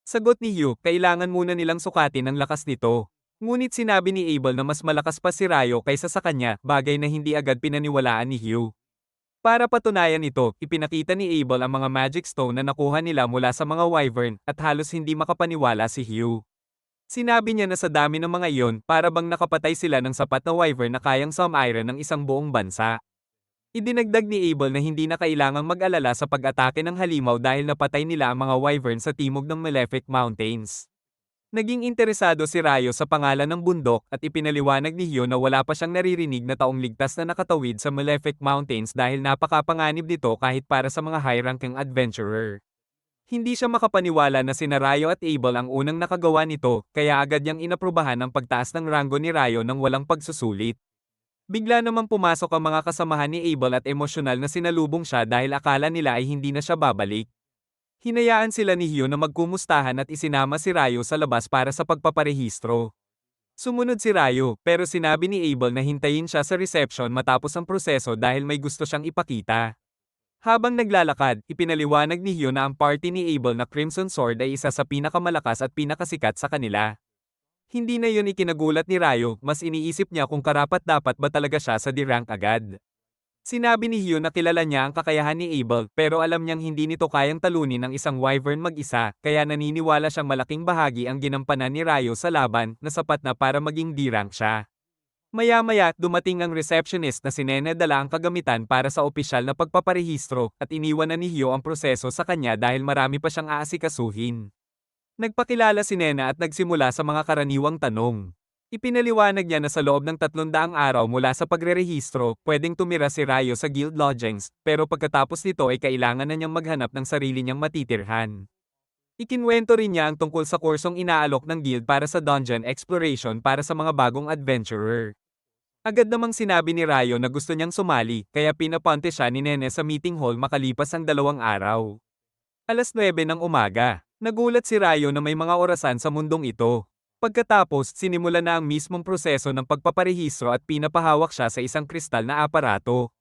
A: Sagot ni Hugh, kailangan muna nilang sukatin ang lakas nito. Ngunit sinabi ni Abel na mas malakas pa si Rayo kaysa sa kanya, bagay na hindi agad pinaniwalaan ni Hugh. Para patunayan ito, ipinakita ni Abel ang mga magic stone na nakuha nila mula sa mga wyvern at halos hindi makapaniwala si Hugh. Sinabi niya na sa dami ng mga iyon, para bang nakapatay sila ng sapat na wyvern na kayang sumiron ng isang buong bansa. Idinagdag ni Abel na hindi na kailangang mag-alala sa pag-atake ng halimaw dahil napatay nila ang mga wyvern sa timog ng Malefic Mountains. Naging interesado si Rayo sa pangalan ng bundok at ipinaliwanag ni Hugh na wala pa siyang naririnig na taong ligtas na nakatawid sa Malefic Mountains dahil napakapanganib nito kahit para sa mga high-ranking adventurer. Hindi siya makapaniwala na sina Rayo at Abel ang unang nakagawa nito, kaya agad niyang inaprubahan ang pagtaas ng ranggo ni Rayo nang walang pagsusulit. Bigla namang pumasok ang mga kasamahan ni Abel at emosyonal na sinalubong siya dahil akala nila ay hindi na siya babalik. Hinayaan sila ni Hugh na magkumustahan at isinama si Rayo sa labas para sa pagpaparehistro. Sumunod si Rayo, pero sinabi ni Abel na hintayin siya sa reception matapos ang proseso dahil may gusto siyang ipakita. Habang naglalakad, ipinaliwanag ni Hugh na ang party ni Abel na Crimson Sword ay isa sa pinakamalakas at pinakasikat sa kanila. Hindi na yun ikinagulat ni Rayo, mas iniisip niya kung karapat-dapat ba talaga siya sa D-rank agad. Sinabi ni Hugh na kilala niya ang kakayahan ni Abel pero alam niyang hindi nito kayang talunin ang isang wyvern mag-isa, kaya naniniwala siyang malaking bahagi ang ginampanan ni Rayo sa laban na sapat na para maging D-rank siya. Maya-maya, dumating ang receptionist na si Nene dala ang kagamitan para sa opisyal na pagpaparehistro at iniwan na ni Hugh ang proseso sa kanya dahil marami pa siyang aasikasuhin. Nagpakilala si Nena at nagsimula sa mga karaniwang tanong. Ipinaliwanag niya na sa loob ng 300 araw mula sa pagrerehistro, pwedeng tumira si Rayo sa guild lodgings, pero pagkatapos nito ay kailangan na niyang maghanap ng sarili niyang matitirhan. Ikinwento rin niya ang tungkol sa kursong inaalok ng guild para sa dungeon exploration para sa mga bagong adventurer. Agad namang sinabi ni Rayo na gusto niyang sumali, kaya pinapunte siya ni Nene sa meeting hall makalipas ang 2 araw. Alas 9 ng umaga, nagulat si Rayo na may mga orasan sa mundong ito. Pagkatapos, sinimula na ang mismong proseso ng pagpaparehistro at pinapahawak siya sa isang kristal na aparato.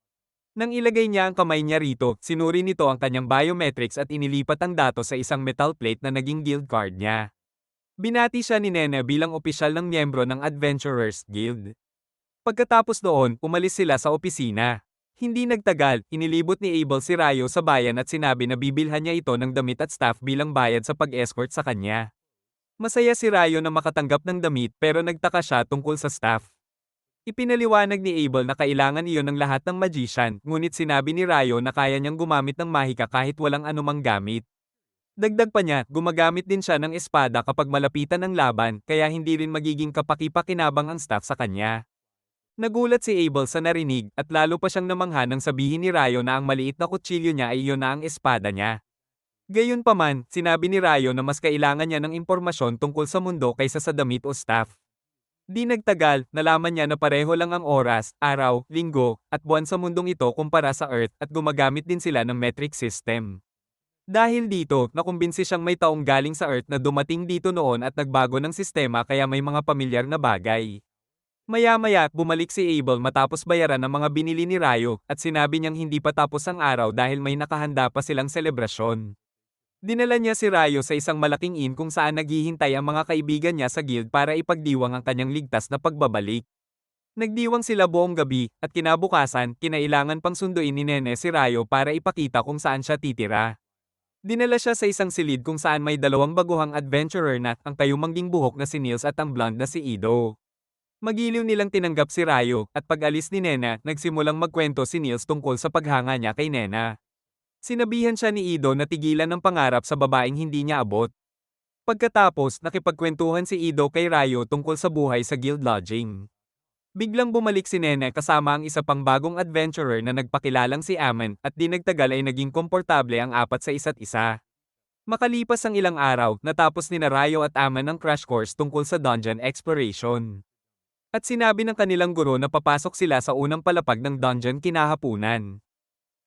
A: Nang ilagay niya ang kamay niya rito, sinuri nito ang kanyang biometrics at inilipat ang datos sa isang metal plate na naging guild card niya. Binati siya ni Nene bilang opisyal ng miyembro ng Adventurers Guild. Pagkatapos doon, umalis sila sa opisina. Hindi nagtagal, inilibot ni Abel si Rayo sa bayan at sinabi na bibilhan niya ito ng damit at staff bilang bayad sa pag-escort sa kanya. Masaya si Rayo na makatanggap ng damit pero nagtaka siya tungkol sa staff. Ipinaliwanag ni Abel na kailangan iyon ng lahat ng magician, ngunit sinabi ni Rayo na kaya niyang gumamit ng mahika kahit walang anumang gamit. Dagdag pa niya, gumagamit din siya ng espada kapag malapitan ng laban, kaya hindi rin magiging kapaki-pakinabang ang staff sa kanya. Nagulat si Abel sa narinig at lalo pa siyang namangha nang sabihin ni Rayo na ang maliit na kutsilyo niya ay iyon na ang espada niya. Gayunpaman, sinabi ni Rayo na mas kailangan niya ng impormasyon tungkol sa mundo kaysa sa damit o staff. Di nagtagal, nalaman niya na pareho lang ang oras, araw, linggo, at buwan sa mundong ito kumpara sa Earth at gumagamit din sila ng metric system. Dahil dito, nakumbinsi siyang may taong galing sa Earth na dumating dito noon at nagbago ng sistema kaya may mga pamilyar na bagay. Maya-maya, bumalik si Abel matapos bayaran ang mga binili ni Rayo at sinabi niyang hindi pa tapos ang araw dahil may nakahanda pa silang selebrasyon. Dinala niya si Rayo sa isang malaking inn kung saan naghihintay ang mga kaibigan niya sa guild para ipagdiwang ang kanyang ligtas na pagbabalik. Nagdiwang sila buong gabi, at kinabukasan, kinailangan pang sunduin ni Nene si Rayo para ipakita kung saan siya titira. Dinala siya sa isang silid kung saan may 2 baguhang adventurer na ang kayumangging buhok na si Nils at ang blonde na si Ido. Magiliw nilang tinanggap si Rayo, at pag-alis ni Nena, nagsimulang magkwento si Niels tungkol sa paghanga niya kay Nena. Sinabihan siya ni Ido na tigilan ng pangarap sa babaeng hindi niya abot. Pagkatapos, nakipagkwentuhan si Ido kay Rayo tungkol sa buhay sa guild lodging. Biglang bumalik si Nene kasama ang isa pang bagong adventurer na nagpakilalang si Amen at di nagtagal ay naging komportable ang apat sa isa't isa. Makalipas ang ilang araw, natapos ni Rayo at Amen ang crash course tungkol sa dungeon exploration. At sinabi ng kanilang guro na papasok sila sa unang palapag ng dungeon kinahapunan.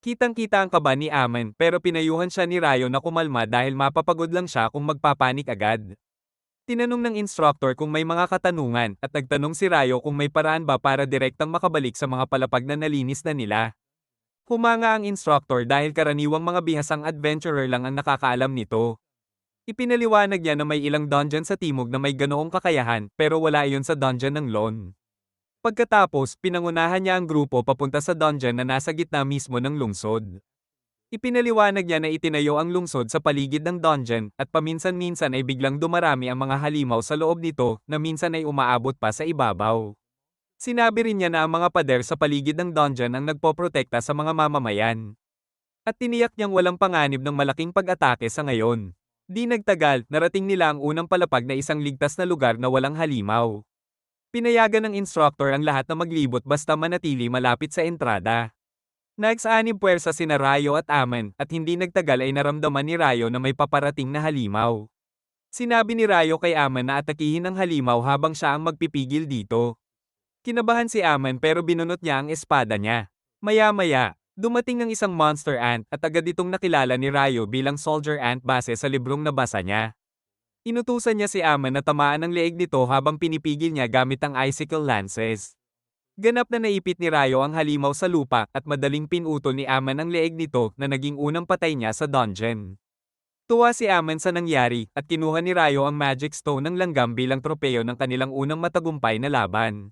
A: Kitang-kita ang kaba ni Amen pero pinayuhan siya ni Rayo na kumalma dahil mapapagod lang siya kung magpapanik agad. Tinanong ng instructor kung may mga katanungan at nagtanong si Rayo kung may paraan ba para direktang makabalik sa mga palapag na nalinis na nila. Humanga ang instructor dahil karaniwang mga bihasang adventurer lang ang nakakaalam nito. Ipinaliwanag niya na may ilang dungeon sa timog na may ganoong kakayahan pero wala iyon sa dungeon ng Lon. Pagkatapos, pinangunahan niya ang grupo papunta sa dungeon na nasa gitna mismo ng lungsod. Ipinaliwanag niya na itinayo ang lungsod sa paligid ng dungeon at paminsan-minsan ay biglang dumarami ang mga halimaw sa loob nito na minsan ay umaabot pa sa ibabaw. Sinabi rin niya na ang mga pader sa paligid ng dungeon ang nagpoprotekta sa mga mamamayan. At tiniyak niyang walang panganib ng malaking pag-atake sa ngayon. Di nagtagal, narating nila ang unang palapag na isang ligtas na lugar na walang halimaw. Pinayagan ng instructor ang lahat na maglibot basta manatili malapit sa entrada. Nagsaanib puwersa sina Rayo at Amen at hindi nagtagal ay naramdaman ni Rayo na may paparating na halimaw. Sinabi ni Rayo kay Amen na atakihin ang halimaw habang siya ang magpipigil dito. Kinabahan si Amen pero binunot niya ang espada niya. Maya-maya, dumating ang isang monster ant at agad itong nakilala ni Rayo bilang soldier ant base sa librong nabasa niya. Inutusan niya si Amen na tamaan ang leeg nito habang pinipigil niya gamit ang icicle lances. Ganap na naipit ni Rayo ang halimaw sa lupa at madaling pinutol ni Amen ang leeg nito na naging unang patay niya sa dungeon. Tuwa si Amen sa nangyari at kinuha ni Rayo ang magic stone ng langgam bilang tropeyo ng kanilang unang matagumpay na laban.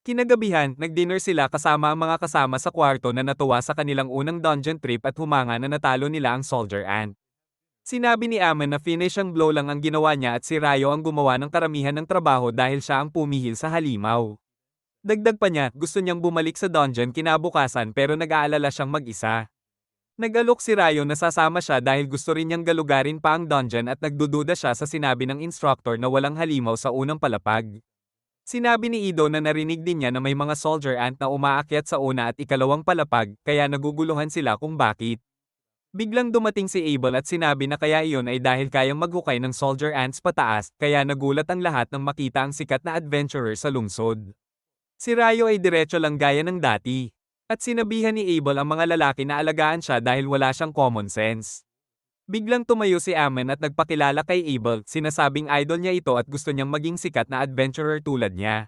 A: Kinagabihan, nag-dinner sila kasama ang mga kasama sa kwarto na natuwa sa kanilang unang dungeon trip at humanga na natalo nila ang soldier ant. Sinabi ni Amen na finish ang blow lang ang ginawa niya at si Rayo ang gumawa ng karamihan ng trabaho dahil siya ang pumihil sa halimaw. Dagdag pa niya, gusto niyang bumalik sa dungeon kinabukasan pero nag-aalala siyang mag-isa. Nag-alok si Rayo na sasama siya dahil gusto rin niyang galugarin pa ang dungeon at nagdududa siya sa sinabi ng instructor na walang halimaw sa unang palapag. Sinabi ni Ido na narinig din niya na may mga soldier ant na umaakyat sa una at ikalawang palapag kaya naguguluhan sila kung bakit. Biglang dumating si Abel at sinabi na kaya iyon ay dahil kayang maghukay ng soldier ants pataas, kaya nagulat ang lahat nang makita ang sikat na adventurer sa lungsod. Si Rayo ay diretso lang gaya ng dati. At sinabihan ni Abel ang mga lalaki na alagaan siya dahil wala siyang common sense. Biglang tumayo si Amen at nagpakilala kay Abel, sinasabing idol niya ito at gusto niyang maging sikat na adventurer tulad niya.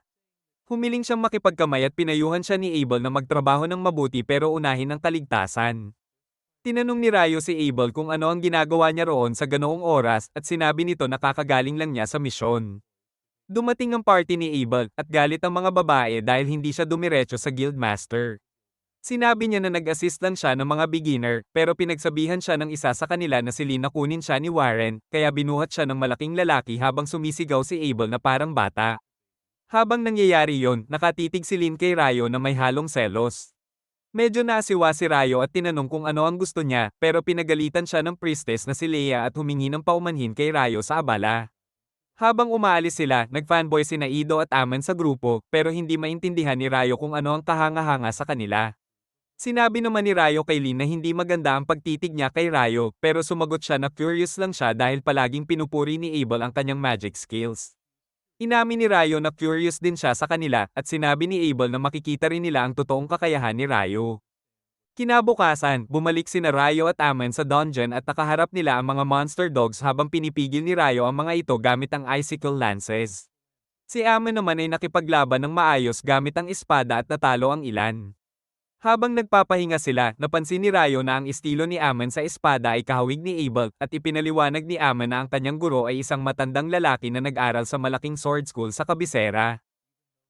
A: Humiling siyang makipagkamay at pinayuhan siya ni Abel na magtrabaho ng mabuti pero unahin ang kaligtasan. Tinanong ni Rayo si Abel kung ano ang ginagawa niya roon sa ganoong oras at sinabi nito na kakagaling lang niya sa misyon. Dumating ang party ni Abel at galit ang mga babae dahil hindi siya dumiretso sa guildmaster. Sinabi niya na nag-assist lang siya ng mga beginner pero pinagsabihan siya ng isa sa kanila na si Lynn na kunin siya ni Warren kaya binuhat siya ng malaking lalaki habang sumisigaw si Abel na parang bata. Habang nangyayari yon, nakatitig si Lynn kay Rayo na may halong selos. Medyo nasiwa si Rayo at tinanong kung ano ang gusto niya, pero pinagalitan siya ng priestess na si Leia at humingi ng paumanhin kay Rayo sa abala. Habang umaalis sila, nag-fanboy sina Ido at Amen sa grupo, pero hindi maintindihan ni Rayo kung ano ang kahanga-hanga sa kanila. Sinabi naman ni Rayo kay Lynn na hindi maganda ang pagtitig niya kay Rayo, pero sumagot siya na curious lang siya dahil palaging pinupuri ni Abel ang kanyang magic skills. Inamin ni Rayo na curious din siya sa kanila at sinabi ni Abel na makikita rin nila ang totoong kakayahan ni Rayo. Kinabukasan, bumalik sina Rayo at Amen sa dungeon at nakaharap nila ang mga monster dogs habang pinipigil ni Rayo ang mga ito gamit ang icicle lances. Si Amen naman ay nakipaglaban ng maayos gamit ang espada at natalo ang ilan. Habang nagpapahinga sila, napansin ni Rayo na ang estilo ni Amen sa espada ay kahawig ni Abel at ipinaliwanag ni Amen na ang kanyang guro ay isang matandang lalaki na nag-aral sa malaking sword school sa kabisera.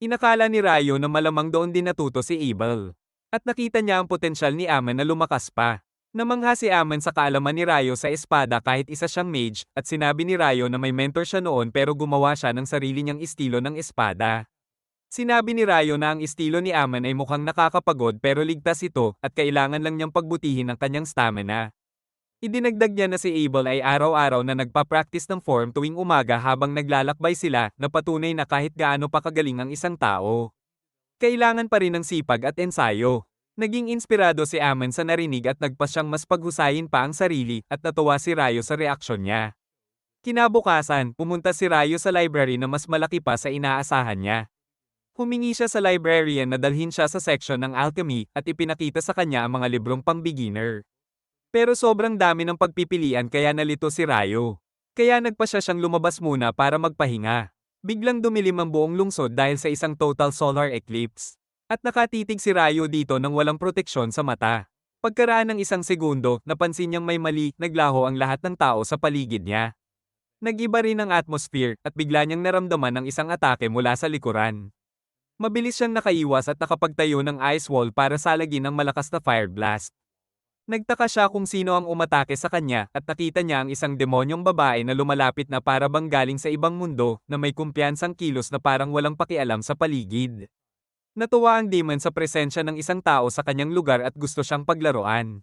A: Inakala ni Rayo na malamang doon din natuto si Abel. At nakita niya ang potensyal ni Amen na lumakas pa. Namangha si Amen sa kaalaman ni Rayo sa espada kahit isa siyang mage at sinabi ni Rayo na may mentor siya noon pero gumawa siya ng sarili niyang estilo ng espada. Sinabi ni Rayo na ang estilo ni Aman ay mukhang nakakapagod pero ligtas ito at kailangan lang niyang pagbutihin ang kanyang stamina. Idinagdag niya na si Abel ay araw-araw na nagpa-practice ng form tuwing umaga habang naglalakbay sila na patunay na kahit gaano pa kagaling ang isang tao, kailangan pa rin ng sipag at ensayo. Naging inspirado si Aman sa narinig at nagpas siyang mas paghusayin pa ang sarili at natuwa si Rayo sa reaksyon niya. Kinabukasan, pumunta si Rayo sa library na mas malaki pa sa inaasahan niya. Humingi siya sa librarian na dalhin siya sa section ng alchemy at ipinakita sa kanya ang mga librong pang-beginner. Pero sobrang dami ng pagpipilian kaya nalito si Rayo. Kaya nagpa siya siyang lumabas muna para magpahinga. Biglang dumilim ang buong lungsod dahil sa isang total solar eclipse. At nakatitig si Rayo dito nang walang proteksyon sa mata. Pagkaraan ng isang segundo, napansin niyang may mali, naglaho ang lahat ng tao sa paligid niya. Nag-iba rin ang atmosphere at bigla niyang naramdaman ang isang atake mula sa likuran. Mabilis siyang nakaiwas at nakapagtayo ng ice wall para salagin ang malakas na fire blast. Nagtaka siya kung sino ang umatake sa kanya at nakita niya ang isang demonyong babae na lumalapit na para bang galing sa ibang mundo na may kumpiyansang kilos na parang walang pakialam sa paligid. Natuwa ang demon sa presensya ng isang tao sa kanyang lugar at gusto siyang paglaruan.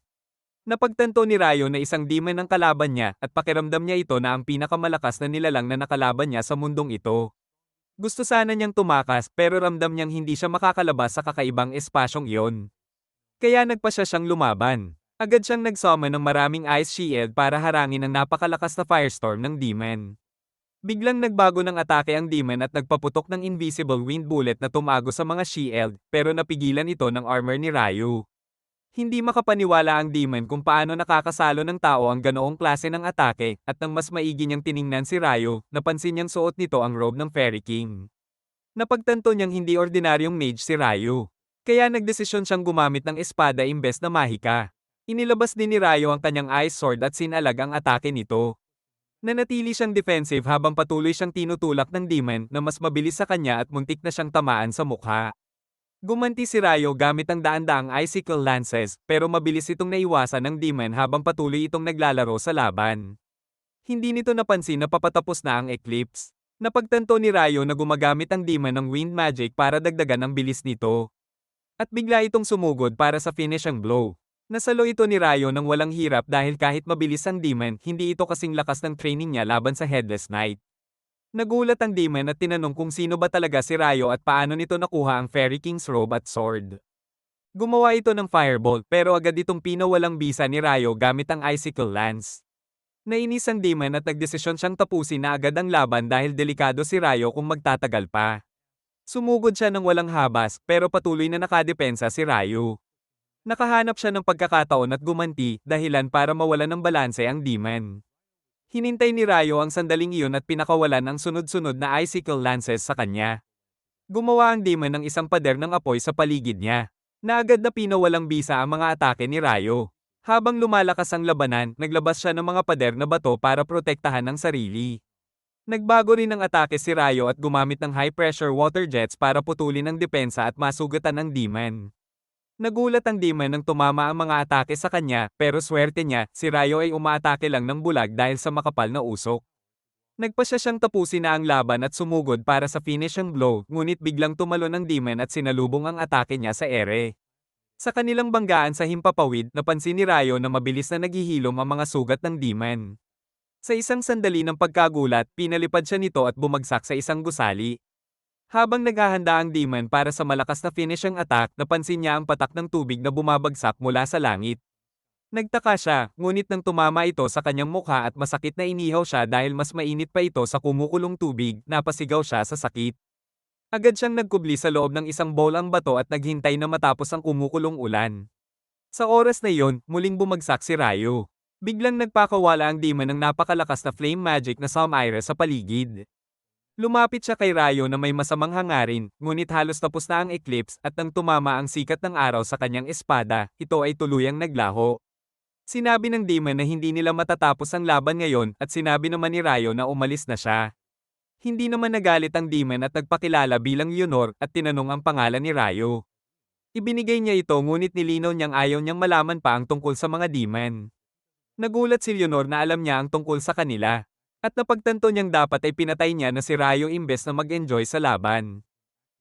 A: Napagtanto ni Rayo na isang demon ang kalaban niya at pakiramdam niya ito na ang pinakamalakas na nilalang na nakalaban niya sa mundong ito. Gusto sana niyang tumakas pero ramdam niyang hindi siya makakalabas sa kakaibang espasyong iyon. Kaya nagpa siya siyang lumaban. Agad siyang nag-summon ng maraming ice shield para harangin ang napakalakas na firestorm ng demon. Biglang nagbago ng atake ang demon at nagpaputok ng invisible wind bullet na tumago sa mga shield pero napigilan ito ng armor ni Rayo. Hindi makapaniwala ang demon kung paano nakakasalo ng tao ang ganoong klase ng atake at nang mas maigi niyang tiningnan si Rayo, napansin niyang suot nito ang robe ng Fairy King. Napagtanto niyang hindi ordinaryong mage si Rayo. Kaya nagdesisyon siyang gumamit ng espada imbes na mahika. Inilabas din ni Rayo ang kanyang ice sword at sinalag ang atake nito. Nanatili siyang defensive habang patuloy siyang tinutulak ng demon na mas mabilis sa kanya at muntik na siyang tamaan sa mukha. Gumanti si Rayo gamit ang daan-daang icicle lances pero mabilis itong naiwasan ng demon habang patuloy itong naglalaro sa laban. Hindi nito napansin na papatapos na ang eclipse. Napagtanto ni Rayo na gumagamit ang demon ng wind magic para dagdagan ang bilis nito. At bigla itong sumugod para sa finishing blow. Nasalo ito ni Rayo ng walang hirap dahil kahit mabilis ang demon, hindi ito kasing lakas ng training niya laban sa Headless Knight. Nagulat ang demon at tinanong kung sino ba talaga si Rayo at paano nito nakuha ang Fairy King's robe at sword. Gumawa ito ng fireball pero agad itong pinawalang bisa ni Rayo gamit ang icicle lance. Nainis ang demon at nagdesisyon siyang tapusin na agad ang laban dahil delikado si Rayo kung magtatagal pa. Sumugod siya ng walang habas pero patuloy na nakadepensa si Rayo. Nakahanap siya ng pagkakataon at gumanti dahilan para mawalan ng balanse ang demon. Hinintay ni Rayo ang sandaling iyon at pinakawalan ang sunod-sunod na icicle lances sa kanya. Gumawa ang demon ng isang pader ng apoy sa paligid niya, na agad na pinawalang bisa ang mga atake ni Rayo. Habang lumalakas ang labanan, naglabas siya ng mga pader na bato para protektahan ang sarili. Nagbago rin ng atake si Rayo at gumamit ng high-pressure water jets para putulin ang depensa at masugatan ang demon. Nagulat ang demon nang tumama ang mga atake sa kanya, pero swerte niya, si Rayo ay umaatake lang ng bulag dahil sa makapal na usok. Nagpasya siyang tapusin na ang laban at sumugod para sa finishing blow, ngunit biglang tumalon ang demon at sinalubong ang atake niya sa ere. Sa kanilang banggaan sa himpapawid, napansin ni Rayo na mabilis na naghihilom ang mga sugat ng demon. Sa isang sandali ng pagkagulat, pinalipad siya nito at bumagsak sa isang gusali. Habang naghahanda ang demon para sa malakas na finishing attack, napansin niya ang patak ng tubig na bumabagsak mula sa langit. Nagtaka siya, ngunit nang tumama ito sa kanyang mukha at masakit na inihaw siya dahil mas mainit pa ito sa kumukulong tubig, napasigaw siya sa sakit. Agad siyang nagkubli sa loob ng isang bowl ang bato at naghintay na matapos ang kumukulong ulan. Sa oras na iyon, muling bumagsak si Rayo. Biglang nagpakawala ang demon ng napakalakas na flame magic na Samire sa paligid. Lumapit siya kay Rayo na may masamang hangarin, ngunit halos tapos na ang eclipse at nang tumama ang sikat ng araw sa kanyang espada, ito ay tuluyang naglaho. Sinabi ng demon na hindi nila matatapos ang laban ngayon at sinabi naman ni Rayo na umalis na siya. Hindi naman nagalit ang demon at nagpakilala bilang Leonor at tinanong ang pangalan ni Rayo. Ibinigay niya ito ngunit nilinaw niyang ayaw niyang malaman pa ang tungkol sa mga demon. Nagulat si Leonor na alam niya ang tungkol sa kanila. At napagtanto niyang dapat ay pinatay niya na si Rayo imbes na mag-enjoy sa laban.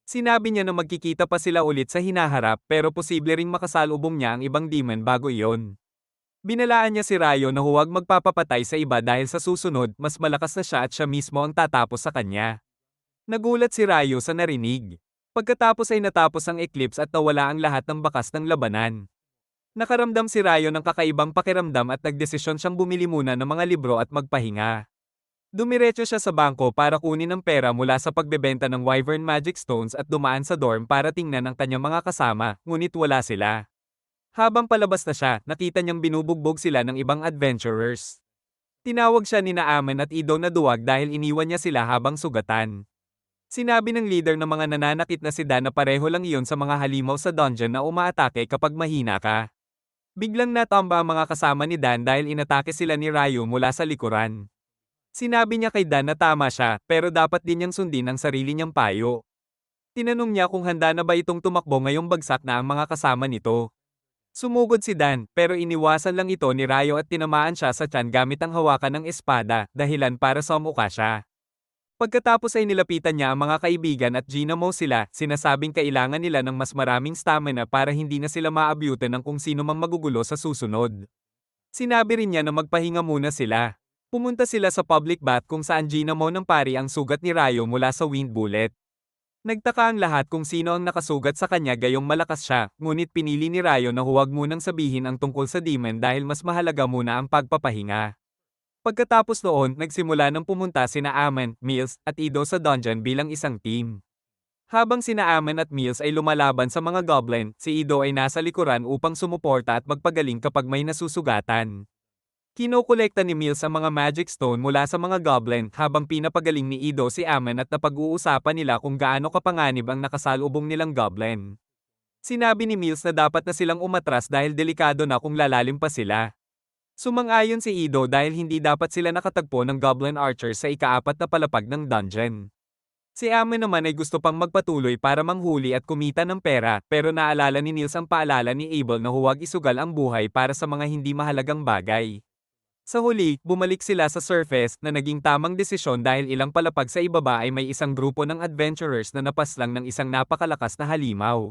A: Sinabi niya na magkikita pa sila ulit sa hinaharap pero posible ring makasalubong niya ang ibang demon bago iyon. Binalaan niya si Rayo na huwag magpapapatay sa iba dahil sa susunod mas malakas na siya at siya mismo ang tatapos sa kanya. Nagulat si Rayo sa narinig. Pagkatapos ay natapos ang eclipse at nawala ang lahat ng bakas ng labanan. Nakaramdam si Rayo ng kakaibang pakiramdam at nagdesisyon siyang bumili muna ng mga libro at magpahinga. Dumiretso siya sa bangko para kunin ang pera mula sa pagbebenta ng Wyvern Magic Stones at dumaan sa dorm para tingnan ang kanyang mga kasama, ngunit wala sila. Habang palabas na siya, nakita niyang binubugbog sila ng ibang adventurers. Tinawag siya ni Naaman at Ido na duwag dahil iniwan niya sila habang sugatan. Sinabi ng leader ng mga nananakit na si Dan na pareho lang iyon sa mga halimaw sa dungeon na umaatake kapag mahina ka. Biglang natamba ang mga kasama ni Dan dahil inatake sila ni Ryu mula sa likuran. Sinabi niya kay Dan na tama siya, pero dapat din niyang sundin ang sarili niyang payo. Tinanong niya kung handa na ba itong tumakbo ngayong bagsak na ang mga kasama nito. Sumugod si Dan, pero iniwasan lang ito ni Ryo at tinamaan siya sa tiyan gamit ang hawakan ng espada, dahilan para sumuka siya. Pagkatapos ay nilapitan niya ang mga kaibigan at ginamo sila, sinasabing kailangan nila ng mas maraming stamina para hindi na sila maabyutan ng kung sino mang magugulo sa susunod. Sinabi rin niya na magpahinga muna sila. Pumunta sila sa public bath kung saan ginamo ng pari ang sugat ni Ryo mula sa wind bullet. Nagtaka ang lahat kung sino ang nakasugat sa kanya gayong malakas siya, ngunit pinili ni Ryo na huwag munang sabihin ang tungkol sa demon dahil mas mahalaga muna ang pagpapahinga. Pagkatapos noon, nagsimula ng pumunta sina Aman, Mills, at Ido sa dungeon bilang isang team. Habang sina Aman at Mills ay lumalaban sa mga goblin, si Ido ay nasa likuran upang sumuporta at magpagaling kapag may nasusugatan. Kinokolekta ni Mills ang mga magic stone mula sa mga goblin habang pinapagaling ni Ido si Aman at napag-uusapan nila kung gaano kapanganib ang nakasalubong nilang goblin. Sinabi ni Mills na dapat na silang umatras dahil delikado na kung lalalim pa sila. Sumang-ayon si Ido dahil hindi dapat sila nakatagpo ng goblin archers sa ikaapat na palapag ng dungeon. Si Aman naman ay gusto pang magpatuloy para manghuli at kumita ng pera pero naalala ni Nils ang paalala ni Abel na huwag isugal ang buhay para sa mga hindi mahalagang bagay. Sa huli, bumalik sila sa surface na naging tamang desisyon dahil ilang palapag sa ibaba ay may isang grupo ng adventurers na napaslang ng isang napakalakas na halimaw.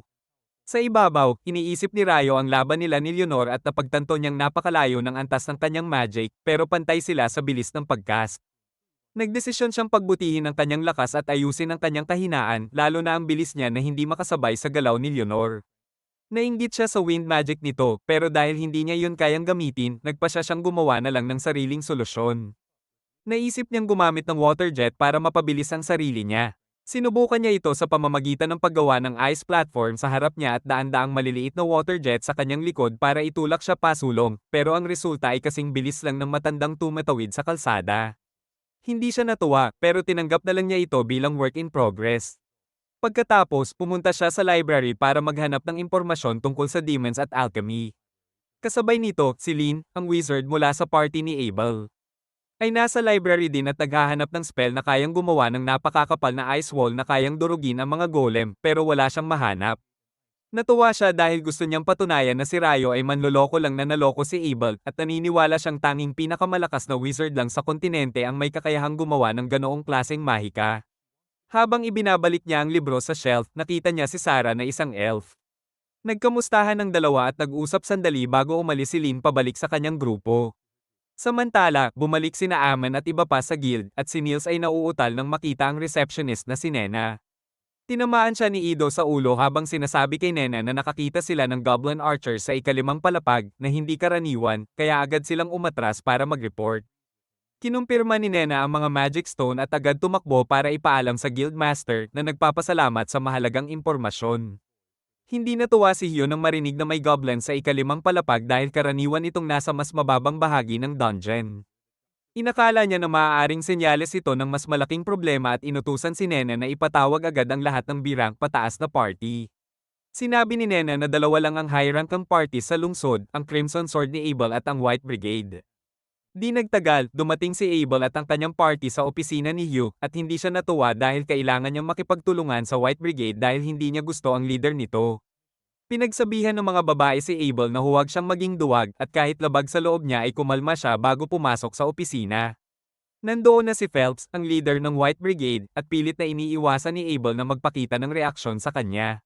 A: Sa ibabaw, iniisip ni Ryo ang laban nila ni Leonor at napagtanto niyang napakalayo ng antas ng kanyang magic pero pantay sila sa bilis ng pagcast. Nagdesisyon siyang pagbutihin ang kanyang lakas at ayusin ang kanyang kahinaan lalo na ang bilis niya na hindi makasabay sa galaw ni Leonor. Nainggit siya sa wind magic nito, pero dahil hindi niya yun kayang gamitin, nagpa siya siyang gumawa na lang ng sariling solusyon. Naisip niyang gumamit ng water jet para mapabilis ang sarili niya. Sinubukan niya ito sa pamamagitan ng paggawa ng ice platform sa harap niya at daan-daang maliliit na water jet sa kanyang likod para itulak siya pasulong, pero ang resulta ay kasing bilis lang ng matandang tumatawid sa kalsada. Hindi siya natuwa, pero tinanggap na lang niya ito bilang work in progress. Pagkatapos, pumunta siya sa library para maghanap ng impormasyon tungkol sa demons at alchemy. Kasabay nito, si Lin, ang wizard mula sa party ni Abel, ay nasa library din at naghahanap ng spell na kayang gumawa ng napakakapal na ice wall na kayang durugin ang mga golem pero wala siyang mahanap. Natuwa siya dahil gusto niyang patunayan na si Ryo ay manloloko lang na naloko si Abel at naniniwala siyang tanging pinakamalakas na wizard lang sa kontinente ang may kakayahang gumawa ng ganoong klaseng mahika. Habang ibinabalik niya ang libro sa shelf, nakita niya si Sarah na isang elf. Nagkamustahan ng dalawa at nag-usap sandali bago umalis si Lin pabalik sa kanyang grupo. Samantala, bumalik sina Aman at iba pa sa guild at si Nils ay nauutal nang makita ang receptionist na si Nena. Tinamaan siya ni Ido sa ulo habang sinasabi kay Nena na nakakita sila ng goblin archers sa ikalimang palapag na hindi karaniwan, kaya agad silang umatras para mag-report. Kinumpirma ni Nena ang mga magic stone at agad tumakbo para ipaalam sa guildmaster na nagpapasalamat sa mahalagang impormasyon. Hindi natuwa si Hyo nang marinig na may goblin sa ikalimang palapag dahil karaniwan itong nasa mas mababang bahagi ng dungeon. Inakala niya na maaaring senyales ito ng mas malaking problema at inutusan si Nena na ipatawag agad ang lahat ng B-rank pataas na party. Sinabi ni Nena na dalawa lang ang high-rank ang party sa lungsod, ang Crimson Sword ni Abel at ang White Brigade. Di nagtagal, dumating si Abel at ang kanyang party sa opisina ni Hugh at hindi siya natuwa dahil kailangan niyang makipagtulungan sa White Brigade dahil hindi niya gusto ang leader nito. Pinagsabihan ng mga babae si Abel na huwag siyang maging duwag at kahit labag sa loob niya ay kumalma siya bago pumasok sa opisina. Nandoon na si Phelps, ang leader ng White Brigade, at pilit na iniiwasan ni Abel na magpakita ng reaksyon sa kanya.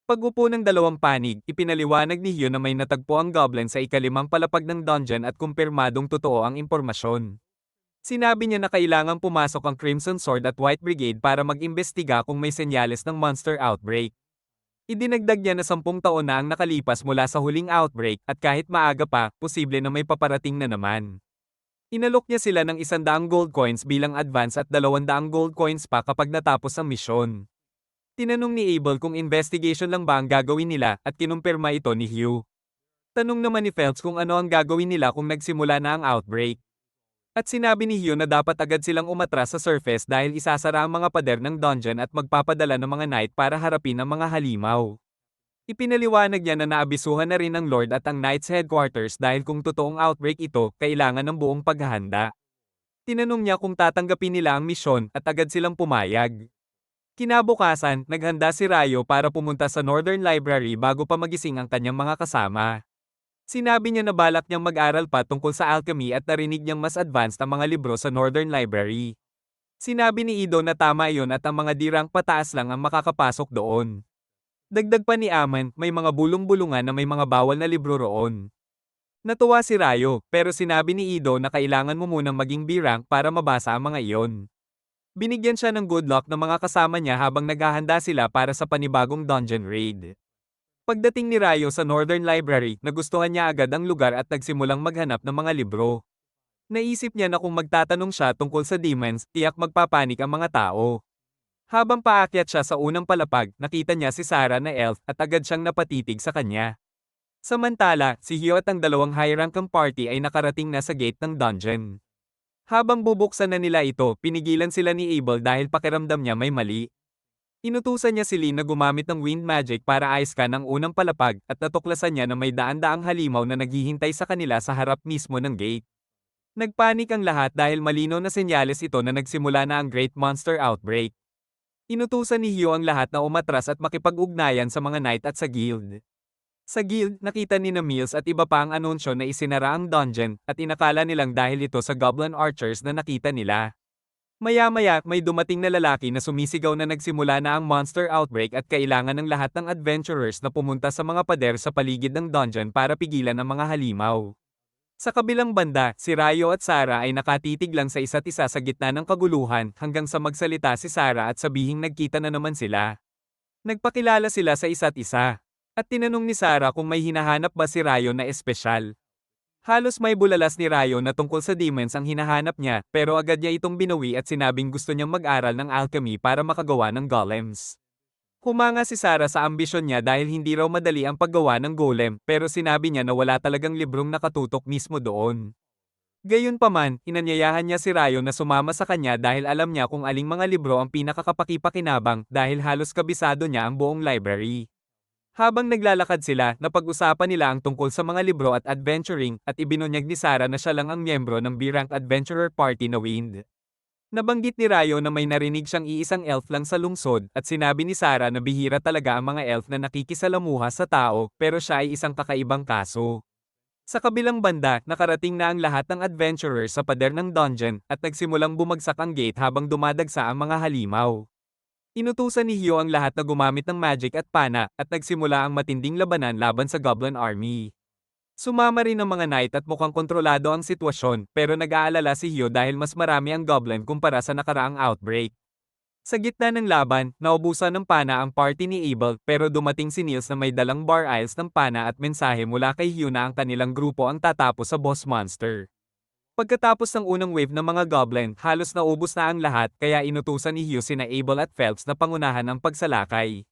A: Pag-upo ng dalawang panig, ipinaliwanag ni Hugh na may natagpo ang goblin sa ikalimang palapag ng dungeon at kumpirmadong totoo ang impormasyon. Sinabi niya na kailangang pumasok ang Crimson Sword at White Brigade para mag-imbestiga kung may senyales ng monster outbreak. Idinagdag niya na 10 taon na ang nakalipas mula sa huling outbreak at kahit maaga pa, posible na may paparating na naman. Inalok niya sila ng 100 gold coins bilang advance at 200 gold coins pa kapag natapos ang misyon. Tinanong ni Abel kung investigation lang ba ang gagawin nila at kinumpirma ito ni Hugh. Tanong naman ni Phelps kung ano ang gagawin nila kung nagsimula na ang outbreak. At sinabi ni Hugh na dapat agad silang umatras sa surface dahil isasara ang mga pader ng dungeon at magpapadala ng mga knight para harapin ang mga halimaw. Ipinaliwanag niya na naabisuhan na rin ng Lord at ang Knights headquarters dahil kung totoong outbreak ito, kailangan ng buong paghahanda. Tinanong niya kung tatanggapin nila ang misyon at agad silang pumayag. Kinabukasan, naghanda si Rayo para pumunta sa Northern Library bago pa magising ang kanyang mga kasama. Sinabi niya na balak niyang mag-aral pa tungkol sa alchemy at narinig niyang mas advanced ang mga libro sa Northern Library. Sinabi ni Ido na tama iyon at ang mga dirang pataas lang ang makakapasok doon. Dagdag pa ni Aman, may mga bulong-bulungan na may mga bawal na libro roon. Natuwa si Rayo, pero sinabi ni Ido na kailangan mo munang maging B-rank para mabasa ang mga iyon. Binigyan siya ng good luck ng mga kasama niya habang naghahanda sila para sa panibagong dungeon raid. Pagdating ni Rayo sa Northern Library, nagustuhan niya agad ang lugar at nagsimulang maghanap ng mga libro. Naisip niya na kung magtatanong siya tungkol sa demons, tiyak magpapanik ang mga tao. Habang paakyat siya sa unang palapag, nakita niya si Sarah na elf at agad siyang napatitig sa kanya. Samantala, si Hugh at ang dalawang high-rank party ay nakarating na sa gate ng dungeon. Habang bubuksan na nila ito, pinigilan sila ni Abel dahil pakiramdam niya may mali. Inutusan niya si Lee na gumamit ng wind magic para aiskan ang unang palapag at natuklasan niya na may daan-daang halimaw na naghihintay sa kanila sa harap mismo ng gate. Nagpanik ang lahat dahil malinaw na senyales ito na nagsimula na ang Great Monster Outbreak. Inutusan ni Hugh ang lahat na umatras at makipag-ugnayan sa mga knight at sa guild. Sa guild, nakita ni na Mills at iba pa ang anunsyo na isinara ang dungeon at inakala nilang dahil ito sa Goblin Archers na nakita nila. Maya-maya, may dumating na lalaki na sumisigaw na nagsimula na ang monster outbreak at kailangan ng lahat ng adventurers na pumunta sa mga pader sa paligid ng dungeon para pigilan ang mga halimaw. Sa kabilang banda, si Rayo at Sarah ay nakatitig lang sa isa't isa sa gitna ng kaguluhan hanggang sa magsalita si Sarah at sabihing nagkita na naman sila. Nagpakilala sila sa isa't isa. At tinanong ni Sarah kung may hinahanap ba si Rayo na espesyal. Halos may bulalas ni Rayo na tungkol sa demons ang hinahanap niya, pero agad niya itong binawi at sinabing gusto niyang mag-aral ng alchemy para makagawa ng golems. Humanga si Sarah sa ambisyon niya dahil hindi raw madali ang paggawa ng golem, pero sinabi niya na wala talagang librong nakatutok mismo doon. Gayunpaman, inanyayahan niya si Rayo na sumama sa kanya dahil alam niya kung aling mga libro ang pinakakapakipakinabang dahil halos kabisado niya ang buong library. Habang naglalakad sila, napag-usapan nila ang tungkol sa mga libro at adventuring at ibinunyag ni Sarah na siya lang ang miyembro ng B-rank adventurer party na Wind. Nabanggit ni Rayo na may narinig siyang iisang elf lang sa lungsod at sinabi ni Sarah na bihira talaga ang mga elf na nakikisalamuha sa tao pero siya ay isang kakaibang kaso. Sa kabilang banda, nakarating na ang lahat ng adventurers sa pader ng dungeon at nagsimulang bumagsak ang gate habang dumadagsa ang mga halimaw. Inutusan ni Hugh ang lahat na gumamit ng magic at pana, at nagsimula ang matinding labanan laban sa Goblin Army. Sumama rin ang mga knight at mukhang kontrolado ang sitwasyon, pero nag-aalala si Hugh dahil mas marami ang Goblin kumpara sa nakaraang outbreak. Sa gitna ng laban, naubusan ng pana ang party ni Abel, pero dumating si Niels na may dalang bar aisles ng pana at mensahe mula kay Hugh na ang kanilang grupo ang tatapos sa boss monster. Pagkatapos ng unang wave ng mga goblin, halos naubos na ang lahat kaya inutusan ni Hugh sina Abel at Phelps na pangunahan ang pagsalakay.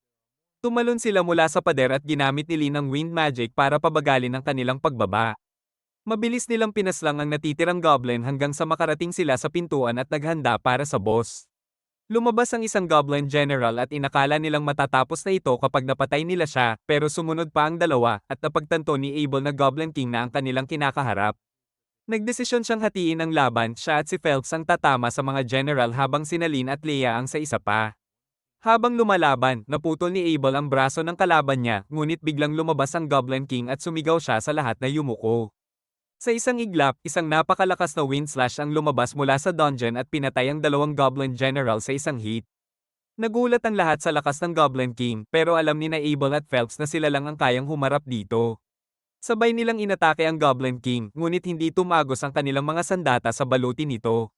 A: Tumalon sila mula sa pader at ginamit ni Lee ng wind magic para pabagalin ang kanilang pagbaba. Mabilis nilang pinaslang ang natitirang goblin hanggang sa makarating sila sa pintuan at naghanda para sa boss. Lumabas ang isang goblin general at inakala nilang matatapos na ito kapag napatay nila siya, pero sumunod pa ang dalawa at napagtanto ni Abel na Goblin King na ang kanilang kinakaharap. Nagdesisyon siyang hatiin ang laban, siya at si Phelps ang tatama sa mga general habang si Nalin at Leia ang sa isa pa. Habang lumalaban, naputol ni Abel ang braso ng kalaban niya, ngunit biglang lumabas ang Goblin King at sumigaw siya sa lahat na yumuko. Sa isang iglap, isang napakalakas na wind slash ang lumabas mula sa dungeon at pinatay ang dalawang Goblin General sa isang hit. Nagulat ang lahat sa lakas ng Goblin King, pero alam ni na Abel at Phelps na sila lang ang kayang humarap dito. Sabay nilang inatake ang Goblin King, ngunit hindi tumagos ang kanilang mga sandata sa baluti nito.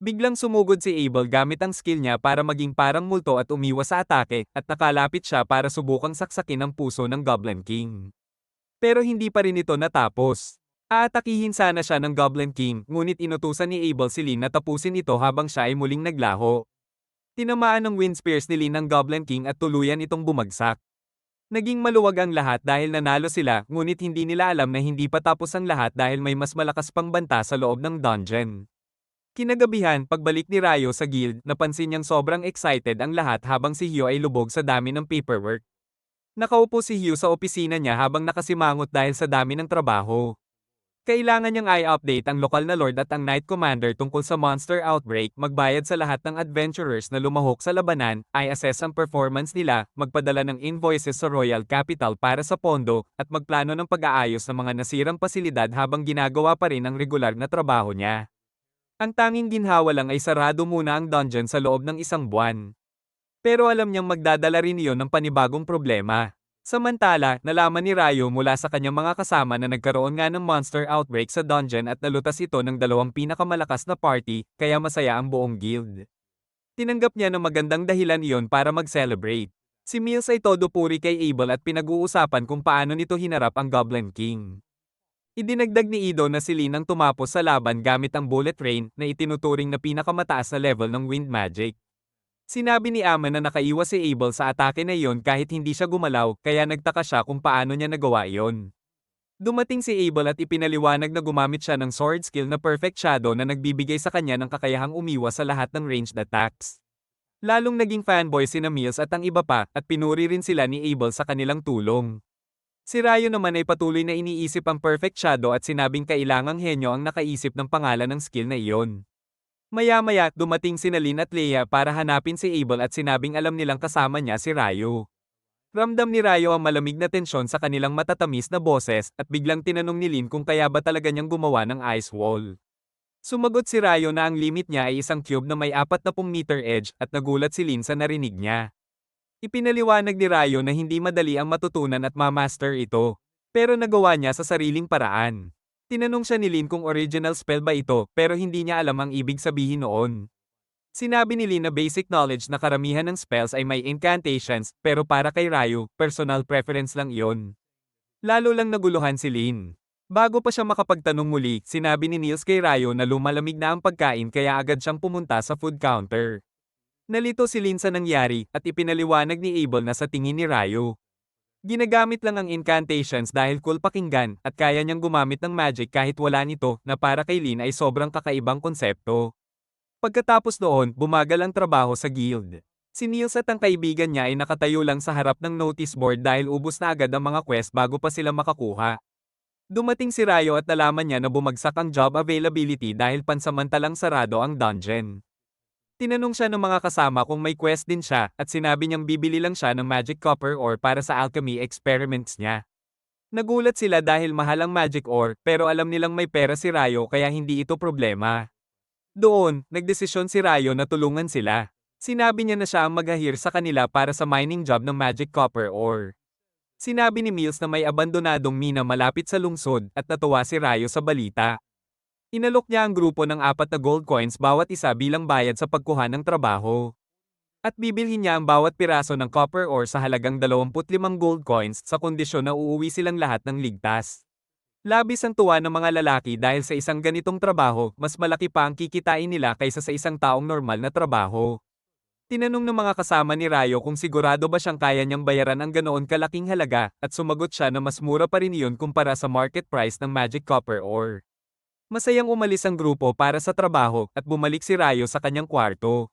A: Biglang sumugod si Abel gamit ang skill niya para maging parang multo at umiwas sa atake, at nakalapit siya para subukang saksakin ang puso ng Goblin King. Pero hindi pa rin ito natapos. Aatakihin sana siya ng Goblin King, ngunit inutusan ni Abel si Lin na tapusin ito habang siya ay muling naglaho. Tinamaan ng Wind Spears ni Lin ang Goblin King at tuluyan itong bumagsak. Naging maluwag ang lahat dahil nanalo sila, ngunit hindi nila alam na hindi pa tapos ang lahat dahil may mas malakas pang banta sa loob ng dungeon. Kinagabihan, pagbalik ni Rayo sa guild, napansin niyang sobrang excited ang lahat habang si Hyo ay lubog sa dami ng paperwork. Nakaupo si Hugh sa opisina niya habang nakasimangot dahil sa dami ng trabaho. Kailangan niyang i-update ang lokal na lord at ang Knight Commander tungkol sa monster outbreak, magbayad sa lahat ng adventurers na lumahok sa labanan, i-assess ang performance nila, magpadala ng invoices sa Royal Capital para sa pondo, at magplano ng pag-aayos ng mga nasirang pasilidad habang ginagawa pa rin ang regular na trabaho niya. Ang tanging ginhawa lang ay sarado muna ang dungeon sa loob ng isang buwan. Pero alam niyang magdadala rin iyon ng panibagong problema. Samantala, nalaman ni Rayo mula sa kanyang mga kasama na nagkaroon nga ng monster outbreak sa dungeon at nalutas ito ng dalawang pinakamalakas na party, kaya masaya ang buong guild. Tinanggap niya na magandang dahilan iyon para mag-celebrate. Si Mills ay todo puri kay Abel at pinag-uusapan kung paano nito hinarap ang Goblin King. Idinagdag ni Ido na si Lin ang tumapos sa laban gamit ang Bullet Rain na itinuturing na pinakamataas na level ng Wind Magic. Sinabi ni Ama na nakaiwas si Abel sa atake na iyon kahit hindi siya gumalaw, kaya nagtaka siya kung paano niya nagawa iyon. Dumating si Abel at ipinaliwanag na gumamit siya ng sword skill na Perfect Shadow na nagbibigay sa kanya ng kakayahang umiwas sa lahat ng ranged attacks. Lalong naging fanboy sina Mills at ang iba pa, at pinuri rin sila ni Abel sa kanilang tulong. Si Rayo naman ay patuloy na iniisip ang Perfect Shadow at sinabing kailangang henyo ang nakaisip ng pangalan ng skill na iyon. Maya-maya, dumating sina Lin at Leia para hanapin si Abel at sinabing alam nilang kasama niya si Rayo. Ramdam ni Rayo ang malamig na tensyon sa kanilang matatamis na boses at biglang tinanong ni Lin kung kaya ba talaga niyang gumawa ng ice wall. Sumagot si Rayo na ang limit niya ay isang cube na may 40 meter edge at nagulat si Lin sa narinig niya. Ipinaliwanag ni Rayo na hindi madali ang matutunan at ma-master ito. Pero nagawa niya sa sariling paraan. Tinanong siya ni Lin kung original spell ba ito, pero hindi niya alam ang ibig sabihin noon. Sinabi ni Lin na basic knowledge na karamihan ng spells ay may incantations, pero para kay Rayo, personal preference lang iyon. Lalo lang naguluhan si Lin. Bago pa siya makapagtanong muli, sinabi ni Niels kay Rayo na lumalamig na ang pagkain kaya agad siyang pumunta sa food counter. Nalito si Lin sa nangyari, at ipinaliwanag ni Abel na sa tingin ni Rayo, ginagamit lang ang incantations dahil cool pakinggan at kaya niyang gumamit ng magic kahit wala nito na para kay Lin ay sobrang kakaibang konsepto. Pagkatapos noon, bumagal ang trabaho sa guild. Si Niels at ang kaibigan niya ay nakatayo lang sa harap ng notice board dahil ubos na agad ang mga quest bago pa sila makakuha. Dumating si Rayo at nalaman niya na bumagsak ang job availability dahil pansamantalang sarado ang dungeon. Tinanong siya ng mga kasama kung may quest din siya at sinabi niyang bibili lang siya ng magic copper ore para sa alchemy experiments niya. Nagulat sila dahil mahal ang magic ore pero alam nilang may pera si Rayo kaya hindi ito problema. Doon, nagdesisyon si Rayo na tulungan sila. Sinabi niya na siya ang maghahir sa kanila para sa mining job ng magic copper ore. Sinabi ni Mills na may abandonadong mina malapit sa lungsod at natuwa si Rayo sa balita. Inalok niya ang grupo ng 4 na gold coins bawat isa bilang bayad sa pagkuha ng trabaho. At bibilhin niya ang bawat piraso ng copper ore sa halagang 25 gold coins sa kondisyon na uuwi silang lahat ng ligtas. Labis ang tuwa ng mga lalaki dahil sa isang ganitong trabaho, mas malaki pa ang kikitain nila kaysa sa isang taong normal na trabaho. Tinanong ng mga kasama ni Rayo kung sigurado ba siyang kaya niyang bayaran ang ganoon kalaking halaga, at sumagot siya na mas mura pa rin iyon kumpara sa market price ng magic copper ore. Masayang umalis ang grupo para sa trabaho at bumalik si Rayo sa kanyang kwarto.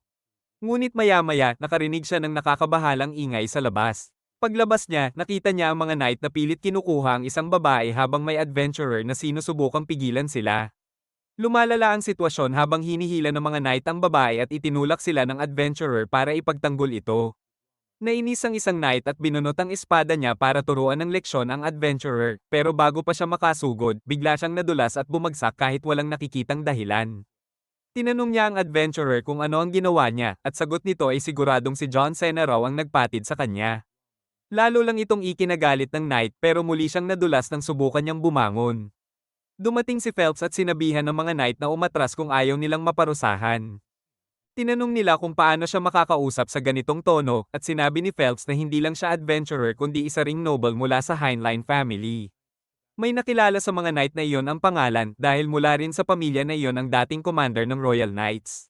A: Ngunit maya-maya, nakarinig siya ng nakakabahalang ingay sa labas. Paglabas niya, nakita niya ang mga knight na pilit kinukuha ang isang babae habang may adventurer na sinusubukang pigilan sila. Lumalala ang sitwasyon habang hinihila ng mga knight ang babae at itinulak sila ng adventurer para ipagtanggol ito. Nainis ang isang knight at binunot ang espada niya para turuan ng leksyon ang adventurer, pero bago pa siya makasugod, bigla siyang nadulas at bumagsak kahit walang nakikitang dahilan. Tinanong niya ang adventurer kung ano ang ginawa niya, at sagot nito ay siguradong si John Cena raw ang nagpatid sa kanya. Lalo lang itong ikinagalit ng knight pero muli siyang nadulas nang subukan niyang bumangon. Dumating si Phelps at sinabihan ng mga knight na umatras kung ayaw nilang maparusahan. Tinanong nila kung paano siya makakausap sa ganitong tono, at sinabi ni Phelps na hindi lang siya adventurer kundi isa ring noble mula sa Heinlein family. May nakilala sa mga knight na iyon ang pangalan dahil mula rin sa pamilya na iyon ang dating commander ng Royal Knights.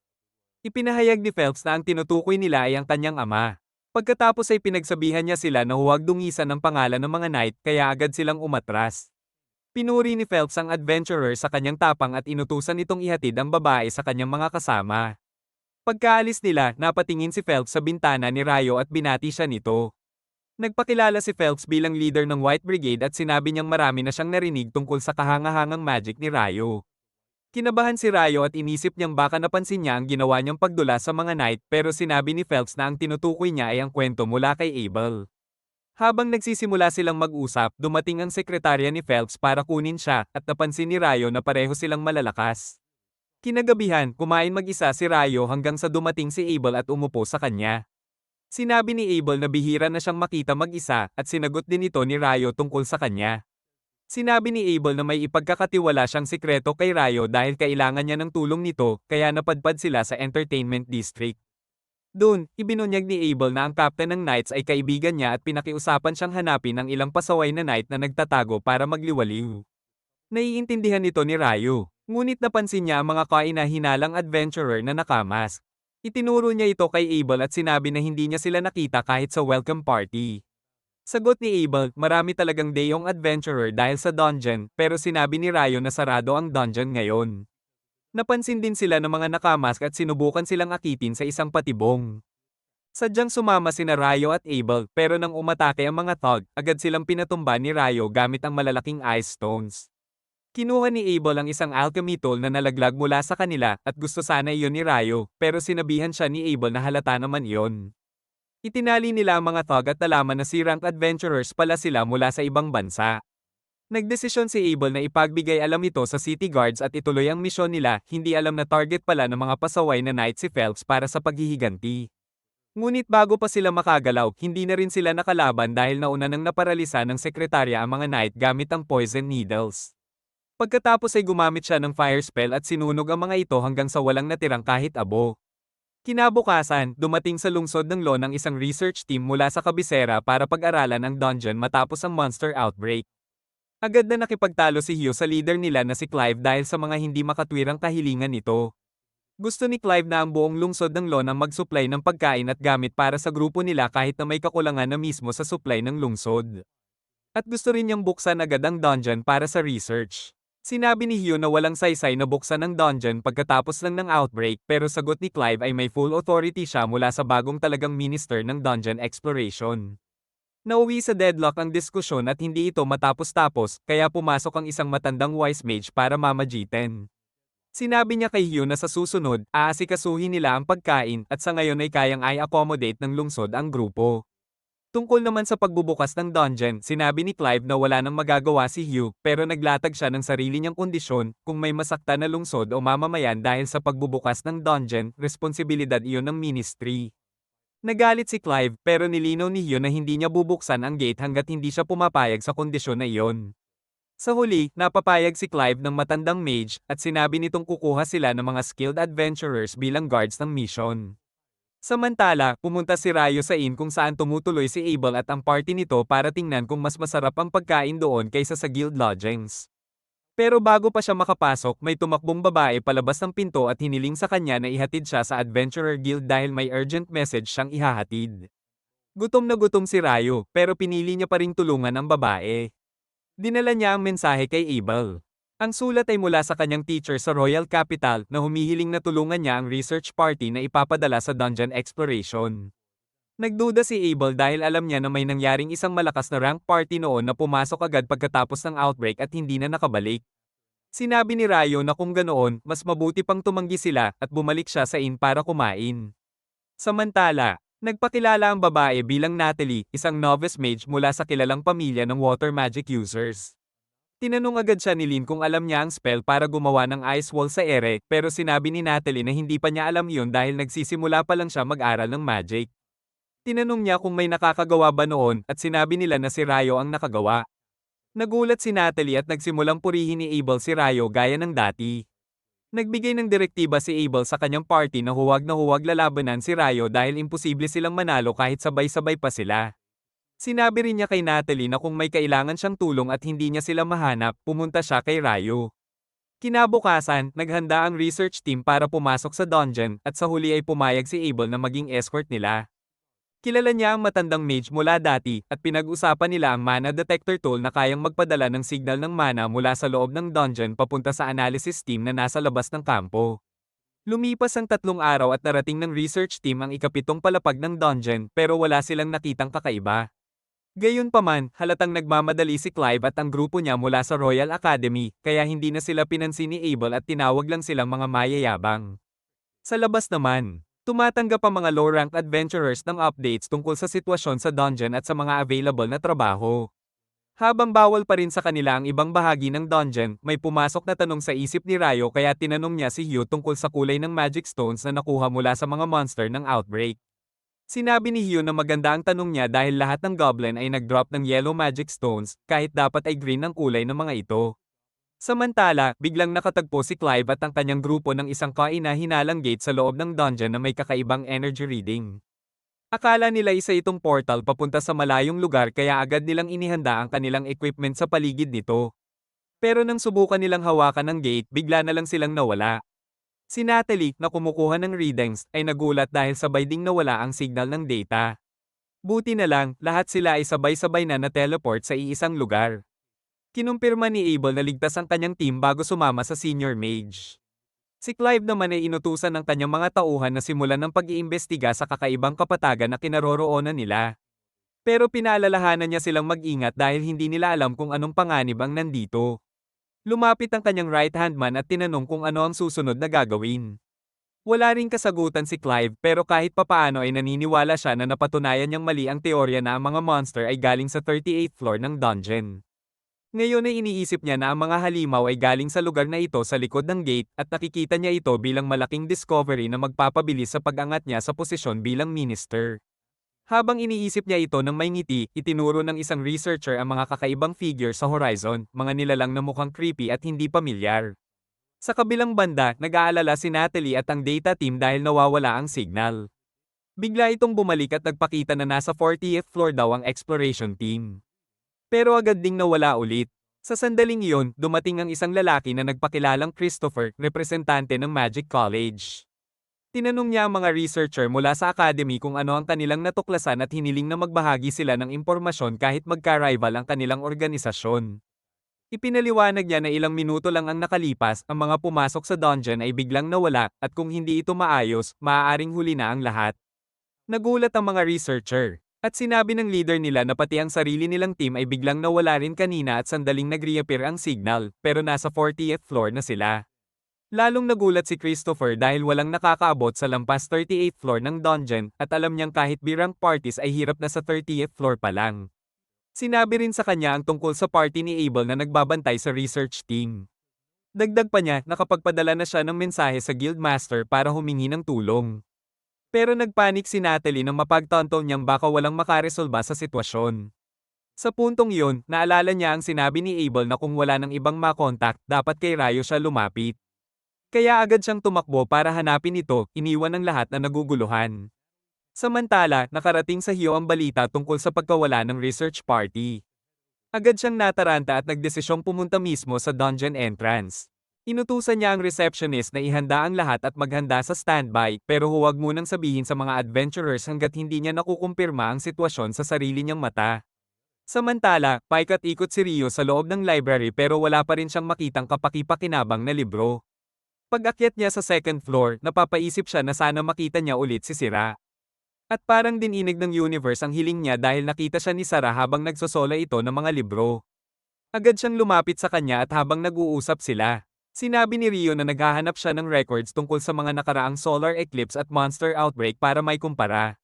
A: Ipinahayag ni Phelps na ang tinutukoy nila ay ang kanyang ama. Pagkatapos ay pinagsabihan niya sila na huwag dungisan ang pangalan ng mga knight kaya agad silang umatras. Pinuri ni Phelps ang adventurer sa kanyang tapang at inutusan itong ihatid ang babae sa kanyang mga kasama. Pagkaalis nila, napatingin si Phelps sa bintana ni Rayo at binati siya nito. Nagpakilala si Phelps bilang leader ng White Brigade at sinabi niyang marami na siyang narinig tungkol sa kahangahangang magic ni Rayo. Kinabahan si Rayo at inisip niyang baka napansin niya ang ginawa niyang pagdula sa mga knight pero sinabi ni Phelps na ang tinutukoy niya ay ang kwento mula kay Abel. Habang nagsisimula silang mag-usap, dumating ang sekretarya ni Phelps para kunin siya at napansin ni Rayo na pareho silang malalakas. Kinagabihan, kumain mag-isa si Rayo hanggang sa dumating si Abel at umupo sa kanya. Sinabi ni Abel na bihira na siyang makita mag-isa at sinagot din ito ni Rayo tungkol sa kanya. Sinabi ni Abel na may ipagkakatiwala siyang sikreto kay Rayo dahil kailangan niya ng tulong nito, kaya napadpad sila sa entertainment district. Doon, ibinunyag ni Abel na ang captain ng Knights ay kaibigan niya at pinakiusapan siyang hanapin ang ilang pasaway na knight na nagtatago para magliwaliw. Naiintindihan nito ni Rayo, ngunit napansin niya ang mga kaina-hinalang adventurer na nakamask. Itinuro niya ito kay Abel at sinabi na hindi niya sila nakita kahit sa welcome party. Sagot ni Abel, marami talagang dayong adventurer dahil sa dungeon, pero sinabi ni Rayo na sarado ang dungeon ngayon. Napansin din sila ng mga nakamask at sinubukan silang akitin sa isang patibong. Sadyang sumama sina Rayo at Abel, pero nang umatake ang mga thug, agad silang pinatumba ni Rayo gamit ang malalaking ice stones. Kinuha ni Abel ang isang alchemy tool na nalaglag mula sa kanila at gusto sana iyon ni Rayo, pero sinabihan siya ni Abel na halata naman iyon. Itinali nila ang mga thug at nalaman na si rank adventurers pala sila mula sa ibang bansa. Nagdesisyon si Abel na ipagbigay alam ito sa city guards at ituloy ang misyon nila, hindi alam na target pala ng mga pasaway na knight si Phelps para sa paghihiganti. Ngunit bago pa sila makagalaw, hindi na rin sila nakalaban dahil nauna nang naparalisa ng sekretarya ang mga knight gamit ang poison needles. Pagkatapos ay gumamit siya ng fire spell at sinunog ang mga ito hanggang sa walang natirang kahit abo. Kinabukasan, dumating sa lungsod ng Lon ang isang research team mula sa kabisera para pag-aralan ang dungeon matapos ang monster outbreak. Agad na nakipagtalo si Hugh sa leader nila na si Clive dahil sa mga hindi makatwirang kahilingan nito. Gusto ni Clive na ang buong lungsod ng Lon ang mag-supply ng pagkain at gamit para sa grupo nila kahit na may kakulangan na mismo sa supply ng lungsod. At gusto rin niyang buksan agad ang dungeon para sa research. Sinabi ni Hugh na walang saysay na buksan ang dungeon pagkatapos lang ng outbreak pero sagot ni Clive ay may full authority siya mula sa bagong talagang minister ng dungeon exploration. Nauwi sa deadlock ang diskusyon at hindi ito matapos-tapos kaya pumasok ang isang matandang wise mage para mamagitin. Sinabi niya kay Hugh na sa susunod, aasikasuhin nila ang pagkain at sa ngayon ay kayang i-accommodate ng lungsod ang grupo. Tungkol naman sa pagbubukas ng dungeon, sinabi ni Clive na wala nang magagawa si Hugh pero naglatag siya ng sarili niyang kondisyon kung may masaktan na lungsod o mamamayan dahil sa pagbubukas ng dungeon, responsibilidad iyon ng ministry. Nagalit si Clive pero nilinaw ni Hugh na hindi niya bubuksan ang gate hanggat hindi siya pumapayag sa kondisyon na iyon. Sa huli, napapayag si Clive ng matandang mage at sinabi nitong kukuha sila ng mga skilled adventurers bilang guards ng mission. Samantala, pumunta si Rayo sa inn kung saan tumutuloy si Abel at ang party nito para tingnan kung mas masarap ang pagkain doon kaysa sa guild lodgings. Pero bago pa siya makapasok, may tumakbong babae palabas ng pinto at hiniling sa kanya na ihatid siya sa Adventurer Guild dahil may urgent message siyang ihahatid. Gutom na gutom si Rayo, pero pinili niya pa ring tulungan ang babae. Dinala niya ang mensahe kay Abel. Ang sulat ay mula sa kanyang teacher sa Royal Capital na humihiling na tulungan niya ang research party na ipapadala sa dungeon exploration. Nagduda si Abel dahil alam niya na may nangyaring isang malakas na rank party noon na pumasok agad pagkatapos ng outbreak at hindi na nakabalik. Sinabi ni Rayo na kung ganoon, mas mabuti pang tumanggi sila at bumalik siya sa inn para kumain. Samantala, Nagpakilala ang babae bilang Natalie, isang novice mage mula sa kilalang pamilya ng water magic users. Tinanong agad siya ni Lin kung alam niya ang spell para gumawa ng ice wall sa ere, pero sinabi ni Natalie na hindi pa niya alam yun dahil nagsisimula pa lang siya mag-aral ng magic. Tinanong niya kung may nakakagawa ba noon at sinabi nila na si Rayo ang nakagawa. Nagulat si Natalie at nagsimulang purihin ni Abel si Rayo gaya ng dati. Nagbigay ng direktiba si Abel sa kanyang party na huwag lalabanan si Rayo dahil imposible silang manalo kahit sabay-sabay pa sila. Sinabi rin niya kay Natalie na kung may kailangan siyang tulong at hindi niya sila mahanap, pumunta siya kay Rayo. Kinabukasan, naghanda ang research team para pumasok sa dungeon at sa huli ay pumayag si Abel na maging escort nila. Kilala niya ang matandang mage mula dati at pinag-usapan nila ang mana detector tool na kayang magpadala ng signal ng mana mula sa loob ng dungeon papunta sa analysis team na nasa labas ng kampo. Lumipas ang 3 araw at narating ng research team ang ikapitong palapag ng dungeon pero wala silang nakitang kakaiba. Gayunpaman, halatang nagmamadali si Clive at ang grupo niya mula sa Royal Academy, kaya hindi na sila pinansin ni Abel at tinawag lang silang mga mayayabang. Sa labas naman, tumatanggap ang mga low-rank adventurers ng updates tungkol sa sitwasyon sa dungeon at sa mga available na trabaho. Habang bawal pa rin sa kanila ang ibang bahagi ng dungeon, may pumasok na tanong sa isip ni Rayo kaya tinanong niya si Hugh tungkol sa kulay ng magic stones na nakuha mula sa mga monster ng outbreak. Sinabi ni Hugh na maganda ang tanong niya dahil lahat ng goblin ay nag-drop ng yellow magic stones, kahit dapat ay green ang kulay ng mga ito. Samantala, biglang nakatagpo si Clive at ang kanyang grupo ng isang kaina-hinalang gate sa loob ng dungeon na may kakaibang energy reading. Akala nila isa itong portal papunta sa malayong lugar kaya agad nilang inihanda ang kanilang equipment sa paligid nito. Pero nang subukan nilang hawakan ng gate, bigla na lang silang nawala. Si Natalie, na kumukuha ng readings, ay nagulat dahil sabay ding nawala ang signal ng data. Buti na lang, lahat sila ay sabay-sabay na na-teleport sa iisang lugar. Kinumpirma ni Abel na ligtas ang kanyang team bago sumama sa senior mage. Si Clive naman ay inutusan ng kanyang mga tauhan na simulan ng pag-iimbestiga sa kakaibang kapatagan na kinaroroonan nila. Pero pinaalalahanan niya silang mag-ingat dahil hindi nila alam kung anong panganib ang nandito. Lumapit ang kanyang right-hand man at tinanong kung ano ang susunod na gagawin. Wala ring kasagutan si Clive pero kahit papaano ay naniniwala siya na napatunayan niyang mali ang teorya na ang mga monster ay galing sa 38th floor ng dungeon. Ngayon ay iniisip niya na ang mga halimaw ay galing sa lugar na ito sa likod ng gate at nakikita niya ito bilang malaking discovery na magpapabilis sa pag-angat niya sa posisyon bilang minister. Habang iniisip niya ito ng may ngiti, itinuro ng isang researcher ang mga kakaibang figure sa horizon, mga nilalang na mukhang creepy at hindi pamilyar. Sa kabilang banda, nag-aalala si Natalie at ang data team dahil nawawala ang signal. Bigla itong bumalik at nagpakita na nasa 40th floor daw ang exploration team. Pero agad ding nawala ulit. Sa sandaling iyon, dumating ang isang lalaki na nagpakilalang Christopher, representante ng Magic College. Tinanong niya ang mga researcher mula sa academy kung ano ang kanilang natuklasan at hiniling na magbahagi sila ng impormasyon kahit magka-rival ang kanilang organisasyon. Ipinaliwanag niya na ilang minuto lang ang nakalipas, ang mga pumasok sa dungeon ay biglang nawala, at kung hindi ito maayos, maaaring huli na ang lahat. Nagulat ang mga researcher. At sinabi ng leader nila na pati ang sarili nilang team ay biglang nawala rin kanina at sandaling nag-reappear ang signal, pero nasa 40th floor na sila. Lalong nagulat si Christopher dahil walang nakakaabot sa lampas 38th floor ng dungeon at alam niyang kahit birang parties ay hirap na sa 30th floor pa lang. Sinabi rin sa kanya ang tungkol sa party ni Abel na nagbabantay sa research team. Dagdag pa niya, nakapagpadala na siya ng mensahe sa guildmaster para humingi ng tulong. Pero nagpanik si Natalie nang mapagtanto niyang baka walang makaresolba sa sitwasyon. Sa puntong iyon, naalala niya ang sinabi ni Abel na kung wala ng ibang makontak, dapat kay Rayo siya lumapit. Kaya agad siyang tumakbo para hanapin ito, iniwan ng lahat na naguguluhan. Samantala, nakarating sa Hugh ang balita tungkol sa pagkawala ng research party. Agad siyang nataranta at nagdesisyong pumunta mismo sa dungeon entrance. Inutusan niya ang receptionist na ihanda ang lahat at maghanda sa standby, pero huwag munang sabihin sa mga adventurers hanggat hindi niya nakukumpirma ang sitwasyon sa sarili niyang mata. Samantala, paikat-ikot si Rio sa loob ng library pero wala pa rin siyang makitang kapaki-pakinabang na libro. Pag-akyat niya sa second floor, napapaisip siya na sana makita niya ulit si Sira. At parang dininig ng universe ang hiling niya dahil nakita siya ni Sarah habang nagsosola ito ng mga libro. Agad siyang lumapit sa kanya at habang nag-uusap sila, sinabi ni Rio na naghahanap siya ng records tungkol sa mga nakaraang solar eclipse at monster outbreak para may kumpara.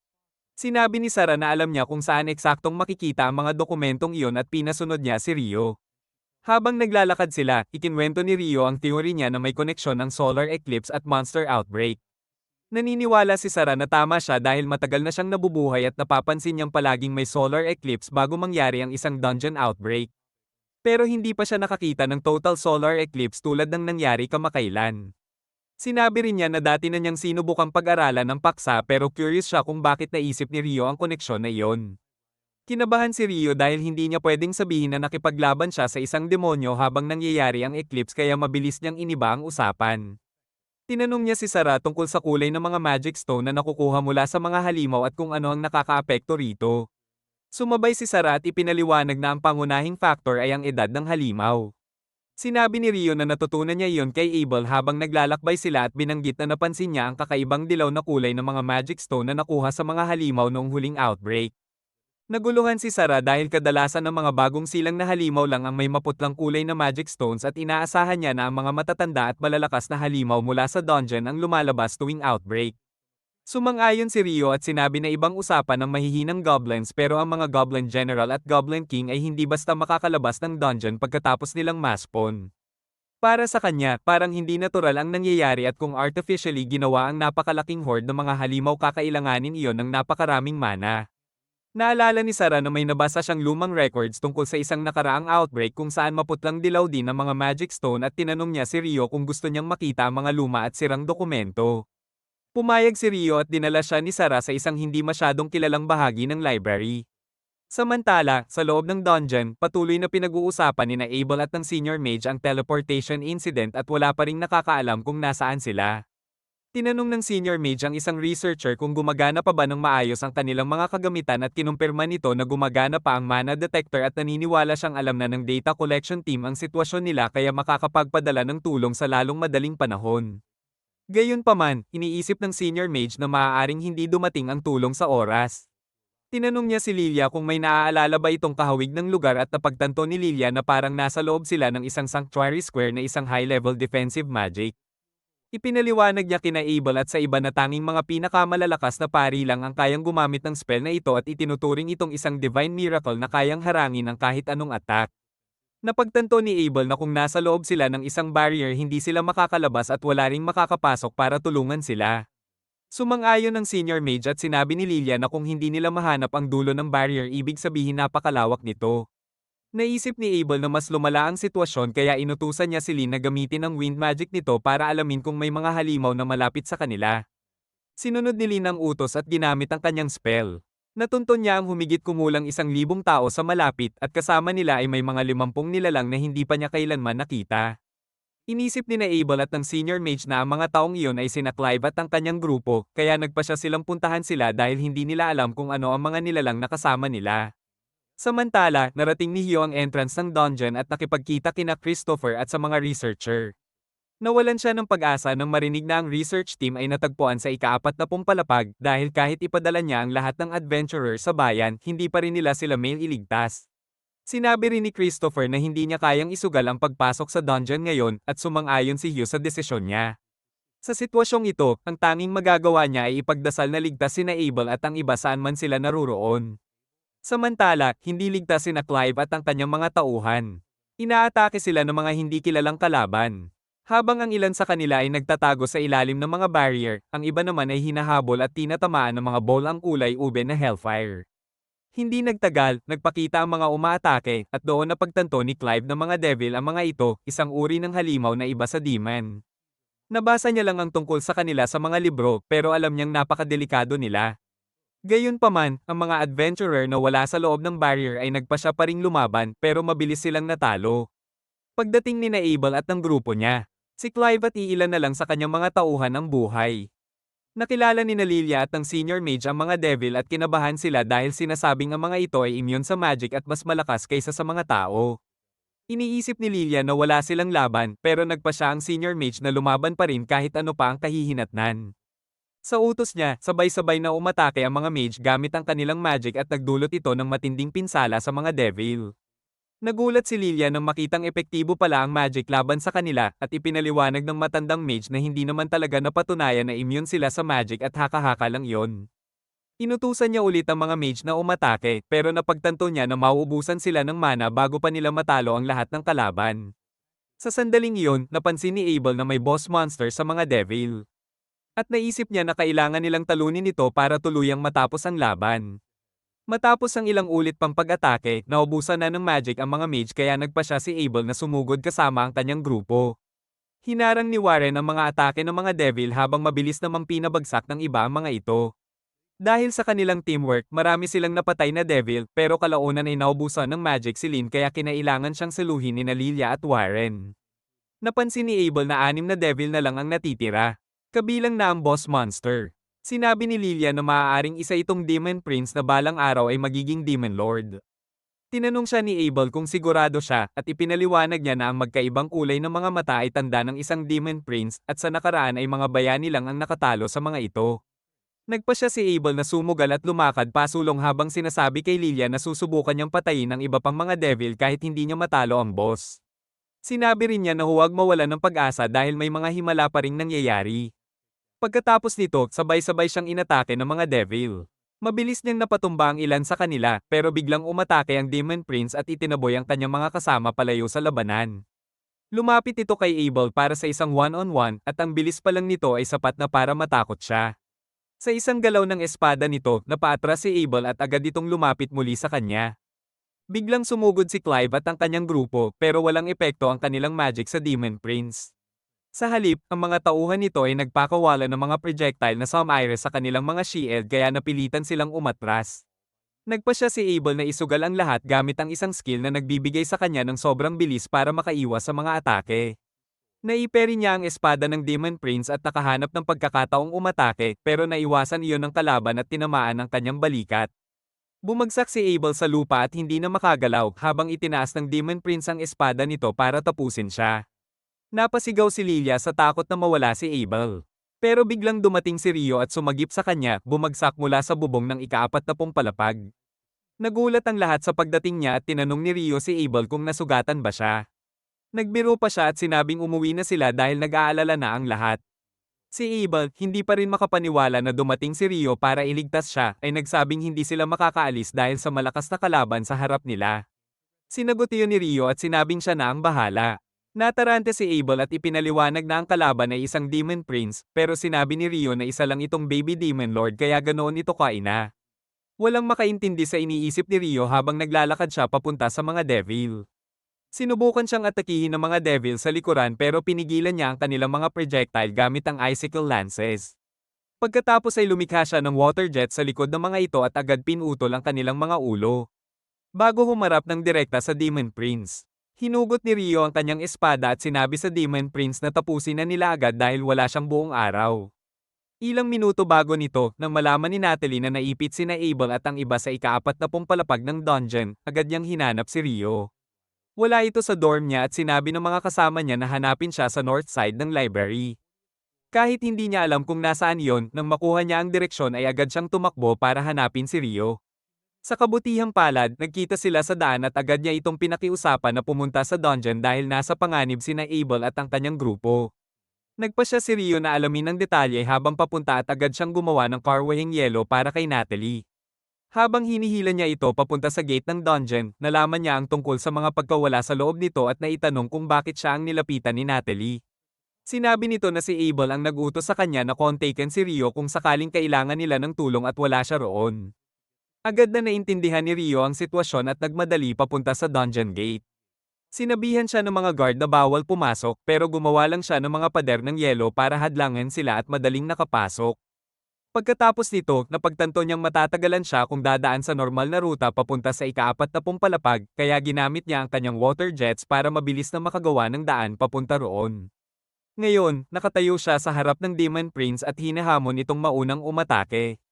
A: Sinabi ni Sarah na alam niya kung saan eksaktong makikita ang mga dokumentong iyon at pinasunod niya si Rio. Habang naglalakad sila, ikinwento ni Rio ang teorya niya na may koneksyon ang solar eclipse at monster outbreak. Naniniwala si Sarah na tama siya dahil matagal na siyang nabubuhay at napapansin niyang palaging may solar eclipse bago mangyari ang isang dungeon outbreak. Pero hindi pa siya nakakita ng total solar eclipse tulad ng nangyari kamakailan. Sinabi rin niya na dati na niyang sinubukang pag-aralan ng paksa pero curious siya kung bakit naisip ni Rio ang koneksyon na iyon. Kinabahan si Rio dahil hindi niya pwedeng sabihin na nakipaglaban siya sa isang demonyo habang nangyayari ang eclipse kaya mabilis niyang iniba ang usapan. Tinanong niya si Sarah tungkol sa kulay ng mga magic stone na nakukuha mula sa mga halimaw at kung ano ang nakakaapekto rito. Sumabay si Sarah at ipinaliwanag na ang pangunahing factor ay ang edad ng halimaw. Sinabi ni Rio na natutunan niya iyon kay Abel habang naglalakbay sila at binanggit na napansin niya ang kakaibang dilaw na kulay ng mga magic stone na nakuha sa mga halimaw noong huling outbreak. Naguluhan si Sarah dahil kadalasan ng mga bagong silang na halimaw lang ang may maputlang kulay na magic stones at inaasahan niya na ang mga matatanda at malalakas na halimaw mula sa dungeon ang lumalabas tuwing outbreak. Sumang-ayon si Rio at sinabi na ibang usapan ng mahihinang goblins pero ang mga Goblin General at Goblin King ay hindi basta makakalabas ng dungeon pagkatapos nilang maspawn. Para sa kanya, parang hindi natural ang nangyayari at kung artificially ginawa ang napakalaking horde ng mga halimaw kakailanganin iyon ng napakaraming mana. Naalala ni Sarah na may nabasa siyang lumang records tungkol sa isang nakaraang outbreak kung saan maputlang dilaw din ang mga magic stone at tinanong niya si Rio kung gusto niyang makita ang mga luma at sirang dokumento. Pumayag si Rio at dinala siya ni Sarah sa isang hindi masyadong kilalang bahagi ng library. Samantala, sa loob ng dungeon, patuloy na pinag-uusapan ni na Abel at ng senior mage ang teleportation incident at wala pa ring nakakaalam kung nasaan sila. Tinanong ng senior mage ang isang researcher kung gumagana pa ba ng maayos ang kanilang mga kagamitan at kinumpirma nito na gumagana pa ang mana detector at naniniwala siyang alam na ng data collection team ang sitwasyon nila kaya makakapagpadala ng tulong sa lalong madaling panahon. Gayunpaman, iniisip ng senior mage na maaaring hindi dumating ang tulong sa oras. Tinanong niya si Lilia kung may naaalala ba itong kahawig ng lugar at napagtanto ni Lilia na parang nasa loob sila ng isang sanctuary square na isang high-level defensive magic. Ipinaliwanag niya kina Abel at sa iba na tanging mga pinakamalalakas na pari lang ang kayang gumamit ng spell na ito at itinuturing itong isang divine miracle na kayang harangin ang kahit anong attack. Napagtanto ni Abel na kung nasa loob sila ng isang barrier hindi sila makakalabas at wala ring makakapasok para tulungan sila. Sumang-ayon ng senior mage at sinabi ni Lilia na kung hindi nila mahanap ang dulo ng barrier ibig sabihin napakalawak nito. Naisip ni Abel na mas lumala ang sitwasyon kaya inutusan niya si Lynn na gamitin ang wind magic nito para alamin kung may mga halimaw na malapit sa kanila. Sinunod ni Lynn ang utos at ginamit ang kanyang spell. Natunton niya ang humigit kumulang 1,000 tao sa malapit at kasama nila ay may mga 50 nilalang na hindi pa niya kailanman nakita. Inisip ni na Abel at ng senior mage na ang mga taong iyon ay sina Clive at ang kanyang grupo kaya nagpa siya silang puntahan sila dahil hindi nila alam kung ano ang mga nilalang na kasama nila. Samantala, narating ni Hyo ang entrance ng dungeon at nakipagkita kina Christopher at sa mga researcher. Nawalan siya ng pag-asa nang marinig na ang research team ay natagpuan sa ika-4 na palapag dahil kahit ipadala niya ang lahat ng adventurer sa bayan, hindi pa rin nila sila iligtas. Sinabi rin ni Christopher na hindi niya kayang isugal ang pagpasok sa dungeon ngayon at sumang-ayon si Hyo sa desisyon niya. Sa sitwasyong ito, ang tanging magagawa niya ay ipagdasal na ligtas sina Abel at ang iba saan man sila naruroon. Samantala, hindi ligtas sina Clive at ang kanyang mga tauhan. Inaatake sila ng mga hindi kilalang kalaban. Habang ang ilan sa kanila ay nagtatago sa ilalim ng mga barrier, ang iba naman ay hinahabol at tinatamaan ng mga ball ang kulay ube na hellfire. Hindi nagtagal, nagpakita ang mga umaatake, at doon napagtanto ni Clive na mga devil ang mga ito, isang uri ng halimaw na iba sa demon. Nabasa niya lang ang tungkol sa kanila sa mga libro, pero alam niyang napakadelikado nila. Gayunpaman, ang mga adventurer na wala sa loob ng barrier ay nagpa siya pa ring lumaban pero mabilis silang natalo. Pagdating ni na Abel at ng grupo niya, si Clive at iilan na lang sa kanyang mga tauhan ang buhay. Nakilala ni na Lilia at ng senior mage ang mga devil at kinabahan sila dahil sinasabing ang mga ito ay immune sa magic at mas malakas kaysa sa mga tao. Iniisip ni Lilia na wala silang laban pero nagpa siya ang senior mage na lumaban pa rin kahit ano pa ang kahihinatnan. Sa utos niya, sabay-sabay na umatake ang mga mage gamit ang kanilang magic at nagdulot ito ng matinding pinsala sa mga devil. Nagulat si Lilia nang makitang epektibo pala ang magic laban sa kanila at ipinaliwanag ng matandang mage na hindi naman talaga napatunayan na immune sila sa magic at haka-haka lang yon. Inutusan niya ulit ang mga mage na umatake, pero napagtanto niya na mauubusan sila ng mana bago pa nila matalo ang lahat ng kalaban. Sa sandaling iyon, napansin ni Abel na may boss monster sa mga devil. At naisip niya na kailangan nilang talunin ito para tuluyang matapos ang laban. Matapos ang ilang ulit pang pag-atake, naubusan na ng magic ang mga mage kaya nagpa siya si Abel na sumugod kasama ang kanyang grupo. Hinarang ni Warren ang mga atake ng mga devil habang mabilis namang pinabagsak ng iba ang mga ito. Dahil sa kanilang teamwork, marami silang napatay na devil pero kalaunan ay naubusan ng magic si Lin kaya kinailangan siyang saluhin ni Lilia at Warren. Napansin ni Abel na 6 na devil na lang ang natitira. Kabilang na ang boss monster. Sinabi ni Lilia na maaaring isa itong Demon Prince na balang araw ay magiging Demon Lord. Tinanong siya ni Abel kung sigurado siya at ipinaliwanag niya na ang magkaibang kulay ng mga mata ay tanda ng isang Demon Prince at sa nakaraan ay mga bayani lang ang nakatalo sa mga ito. Nagpa siya si Abel na sumugal at lumakad pasulong habang sinasabi kay Lilia na susubukan niyang patayin ang iba pang mga devil kahit hindi niya matalo ang boss. Sinabi rin niya na huwag mawalan ng pag-asa dahil may mga himala pa ring nangyayari. Pagkatapos nito, sabay-sabay siyang inatake ng mga devil. Mabilis niyang napatumba ang ilan sa kanila, pero biglang umatake ang Demon Prince at itinaboy ang kanyang mga kasama palayo sa labanan. Lumapit ito kay Abel para sa isang one-on-one at ang bilis pa lang nito ay sapat na para matakot siya. Sa isang galaw ng espada nito, napaatras si Abel at agad itong lumapit muli sa kanya. Biglang sumugod si Clive at ang kanyang grupo pero walang epekto ang kanilang magic sa Demon Prince. Sa halip, ang mga tauhan nito ay nagpakawala ng mga projectile na Some-Iris sa kanilang mga shield kaya napilitan silang umatras. Nagpa siya si Abel na isugal ang lahat gamit ang isang skill na nagbibigay sa kanya ng sobrang bilis para makaiwas sa mga atake. Naiperi niya ang espada ng Demon Prince at nakahanap ng pagkakataong umatake pero naiwasan iyon ng kalaban at tinamaan ang kanyang balikat. Bumagsak si Abel sa lupa at hindi na makagalaw habang itinaas ng Demon Prince ang espada nito para tapusin siya. Napasigaw si Lilia sa takot na mawala si Abel. Pero biglang dumating si Rio at sumagip sa kanya, bumagsak mula sa bubong ng ika-40 palapag. Nagulat ang lahat sa pagdating niya at tinanong ni Rio si Abel kung nasugatan ba siya. Nagbiro pa siya at sinabing umuwi na sila dahil nag-aalala na ang lahat. Si Abel, hindi pa rin makapaniwala na dumating si Rio para iligtas siya, ay nagsabing hindi sila makakaalis dahil sa malakas na kalaban sa harap nila. Sinagot iyon ni Rio at sinabing siya na ang bahala. Natarante si Abel at ipinaliwanag na ang kalaban ay isang Demon Prince, pero sinabi ni Rio na isa lang itong Baby Demon Lord kaya ganoon ito kaina. Walang makaintindi sa iniisip ni Rio habang naglalakad siya papunta sa mga devil. Sinubukan siyang atakihin ng mga devil sa likuran pero pinigilan niya ang kanilang mga projectile gamit ang icicle lances. Pagkatapos ay lumikha siya ng water jet sa likod ng mga ito at agad pinutol ang kanilang mga ulo. Bago humarap ng direkta sa Demon Prince. Hinugot ni Rio ang kanyang espada at sinabi sa Demon Prince na tapusin na nila agad dahil wala siyang buong araw. Ilang minuto bago nito, nang malaman ni Natalie na naipit sina Abel at ang iba sa ika-40 palapag ng dungeon, agad niyang hinanap si Rio. Wala ito sa dorm niya at sinabi ng mga kasama niya na hanapin siya sa north side ng library. Kahit hindi niya alam kung nasaan iyon, nang makuha niya ang direksyon ay agad siyang tumakbo para hanapin si Rio. Sa kabutihang palad, nagkita sila sa daan at agad niya itong pinakiusapan na pumunta sa dungeon dahil nasa panganib sina Abel at ang kanyang grupo. Nagpa siya si Rio na alamin ang detalye habang papunta at agad siyang gumawa ng carwaying yelo para kay Natalie. Habang hinihila niya ito papunta sa gate ng dungeon, nalaman niya ang tungkol sa mga pagkawala sa loob nito at naitanong kung bakit siya ang nilapitan ni Natalie. Sinabi nito na si Abel ang nag-utos sa kanya na kontakin si Rio kung sakaling kailangan nila ng tulong at wala siya roon. Agad na naintindihan ni Rio ang sitwasyon at nagmadali papunta sa dungeon gate. Sinabihan siya ng mga guard na bawal pumasok pero gumawa lang siya ng mga pader ng yelo para hadlangan sila at madaling nakapasok. Pagkatapos nito, napagtanto niyang matatagalan siya kung dadaan sa normal na ruta papunta sa ika-40 palapag, kaya ginamit niya ang kanyang water jets para mabilis na makagawa ng daan papunta roon. Ngayon, nakatayo siya sa harap ng Demon Prince at hinahamon itong maunang umatake.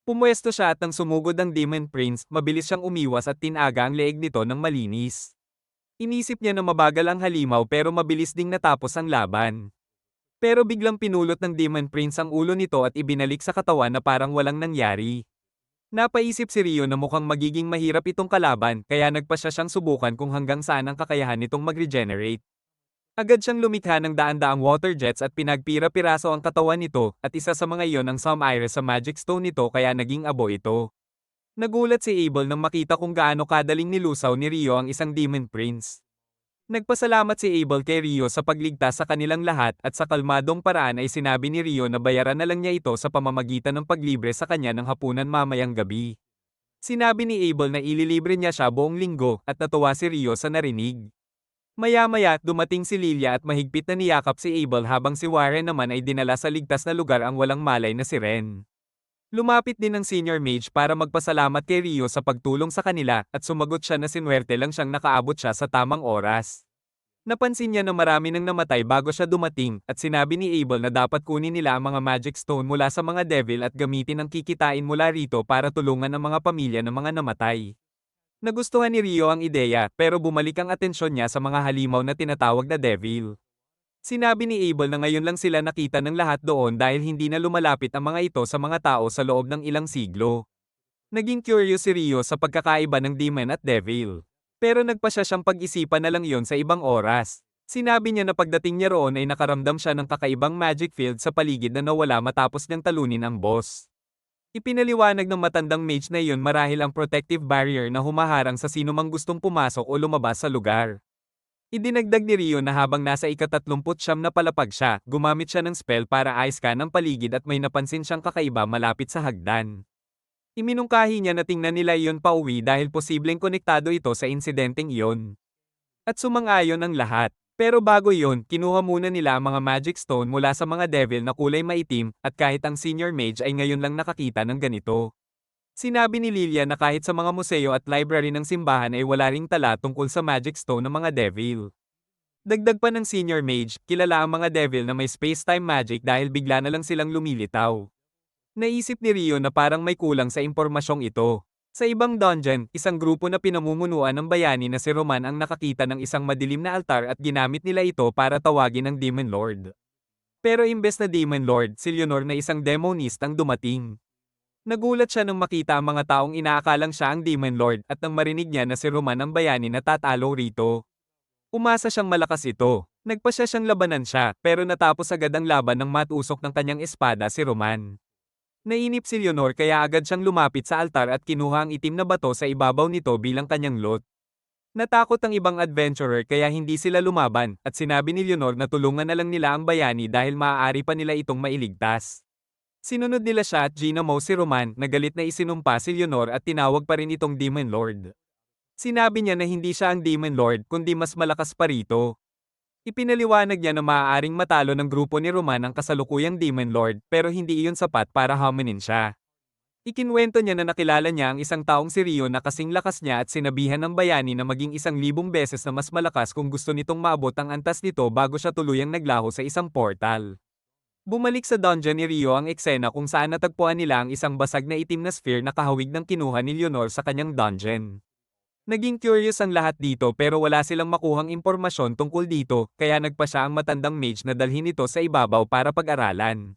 A: Pumwesto siya at nang sumugod ang Demon Prince, mabilis siyang umiwas at tinaga ang leeg nito ng malinis. Inisip niya na mabagal ang halimaw pero mabilis ding natapos ang laban. Pero biglang pinulot ng Demon Prince ang ulo nito at ibinalik sa katawan na parang walang nangyari. Napaisip si Rio na mukhang magiging mahirap itong kalaban kaya nagpa siya siyang subukan kung hanggang saan ang kakayahan nitong mag-regenerate. Agad siyang lumikha ng daan-daang water jets at pinagpira-piraso ang katawan nito, at isa sa mga iyon ang Some-Iris sa Magic Stone nito kaya naging abo ito. Nagulat si Abel nang makita kung gaano kadaling nilusaw ni Rio ang isang Demon Prince. Nagpasalamat si Abel kay Rio sa pagligtas sa kanilang lahat at sa kalmadong paraan ay sinabi ni Rio na bayaran na lang niya ito sa pamamagitan ng paglibre sa kanya ng hapunan mamayang gabi. Sinabi ni Abel na ililibre niya siya buong linggo at natuwa si Rio sa narinig. Maya-maya, dumating si Lilia at mahigpit na niyakap si Abel habang si Warren naman ay dinala sa ligtas na lugar ang walang malay na si Ren. Lumapit din ang senior mage para magpasalamat kay Rio sa pagtulong sa kanila at sumagot siya na sinwerte lang siyang nakaabot siya sa tamang oras. Napansin niya na marami nang namatay bago siya dumating at sinabi ni Abel na dapat kunin nila ang mga magic stone mula sa mga devil at gamitin ang kikitain mula rito para tulungan ang mga pamilya ng mga namatay. Nagustuhan ni Rio ang ideya pero bumalik ang atensyon niya sa mga halimaw na tinatawag na devil. Sinabi ni Abel na ngayon lang sila nakita ng lahat doon dahil hindi na lumalapit ang mga ito sa mga tao sa loob ng ilang siglo. Naging curious si Rio sa pagkakaiba ng demon at devil. Pero nagpasya siyang pag-isipan na lang yon sa ibang oras. Sinabi niya na pagdating niya roon ay nakaramdam siya ng kakaibang magic field sa paligid na nawala matapos niyang talunin ang boss. Ipinaliwanag ng matandang mage na iyon marahil ang protective barrier na humaharang sa sinumang gustong pumasok o lumabas sa lugar. Idinagdag ni Rio na habang nasa ika-39 na palapag siya, gumamit siya ng spell para i-scan ang paligid at may napansin siyang kakaiba malapit sa hagdan. Iminungkahi niya na tingnan nila iyon pauwi dahil posibleng konektado ito sa insidenteng iyon. At sumang-ayon ang lahat. Pero bago iyon, kinuha muna nila ang mga magic stone mula sa mga devil na kulay maitim, at kahit ang senior mage ay ngayon lang nakakita ng ganito. Sinabi ni Lilia na kahit sa mga museo at library ng simbahan ay wala ring tala tungkol sa magic stone ng mga devil. Dagdag pa ng senior mage, kilala ang mga devil na may space-time magic dahil bigla na lang silang lumilitaw. Naisip ni Rio na parang may kulang sa impormasyong ito. Sa ibang dungeon, isang grupo na pinamumunuan ng bayani na si Roman ang nakakita ng isang madilim na altar at ginamit nila ito para tawagin ang Demon Lord. Pero imbes na Demon Lord, si Leonor na isang demonist ang dumating. Nagulat siya nang makita ang mga taong inaakalang siya ang Demon Lord at nang marinig niya na si Roman ang bayani na tatalo rito. Umasa siyang malakas ito. Nagpasya siyang labanan siya, pero natapos agad ang laban nang matusok ng kanyang espada si Roman. Nainip si Leonor kaya agad siyang lumapit sa altar at kinuha ang itim na bato sa ibabaw nito bilang kanyang lot. Natakot ang ibang adventurer kaya hindi sila lumaban, at sinabi ni Leonor na tulungan na lang nila ang bayani dahil maaari pa nila itong mailigtas. Sinunod nila siya at ginamaw si Roman na galit na isinumpa si Leonor at tinawag pa rin itong Demon Lord. Sinabi niya na hindi siya ang Demon Lord kundi mas malakas pa rito. Ipinaliwanag niya na maaaring matalo ng grupo ni Roman ang kasalukuyang Demon Lord pero hindi iyon sapat para hamunin siya. Ikinwento niya na nakilala niya ang isang taong si Rio na kasing lakas niya at sinabihan ng bayani na maging 1,000 beses na mas malakas kung gusto nitong maabot ang antas nito bago siya tuluyang naglaho sa isang portal. Bumalik sa dungeon ni Rio ang eksena kung saan natagpuan nila ang isang basag na itim na sphere na kahawig ng kinuha ni Leonor sa kanyang dungeon. Naging curious ang lahat dito pero wala silang makuhang impormasyon tungkol dito, kaya nagpa siya ang matandang mage na dalhin ito sa ibabaw para pag-aralan.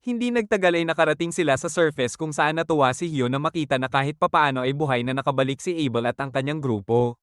A: Hindi nagtagal ay nakarating sila sa surface kung saan natuwa si Hyo na makita na kahit papaano ay buhay na nakabalik si Abel at ang kanyang grupo.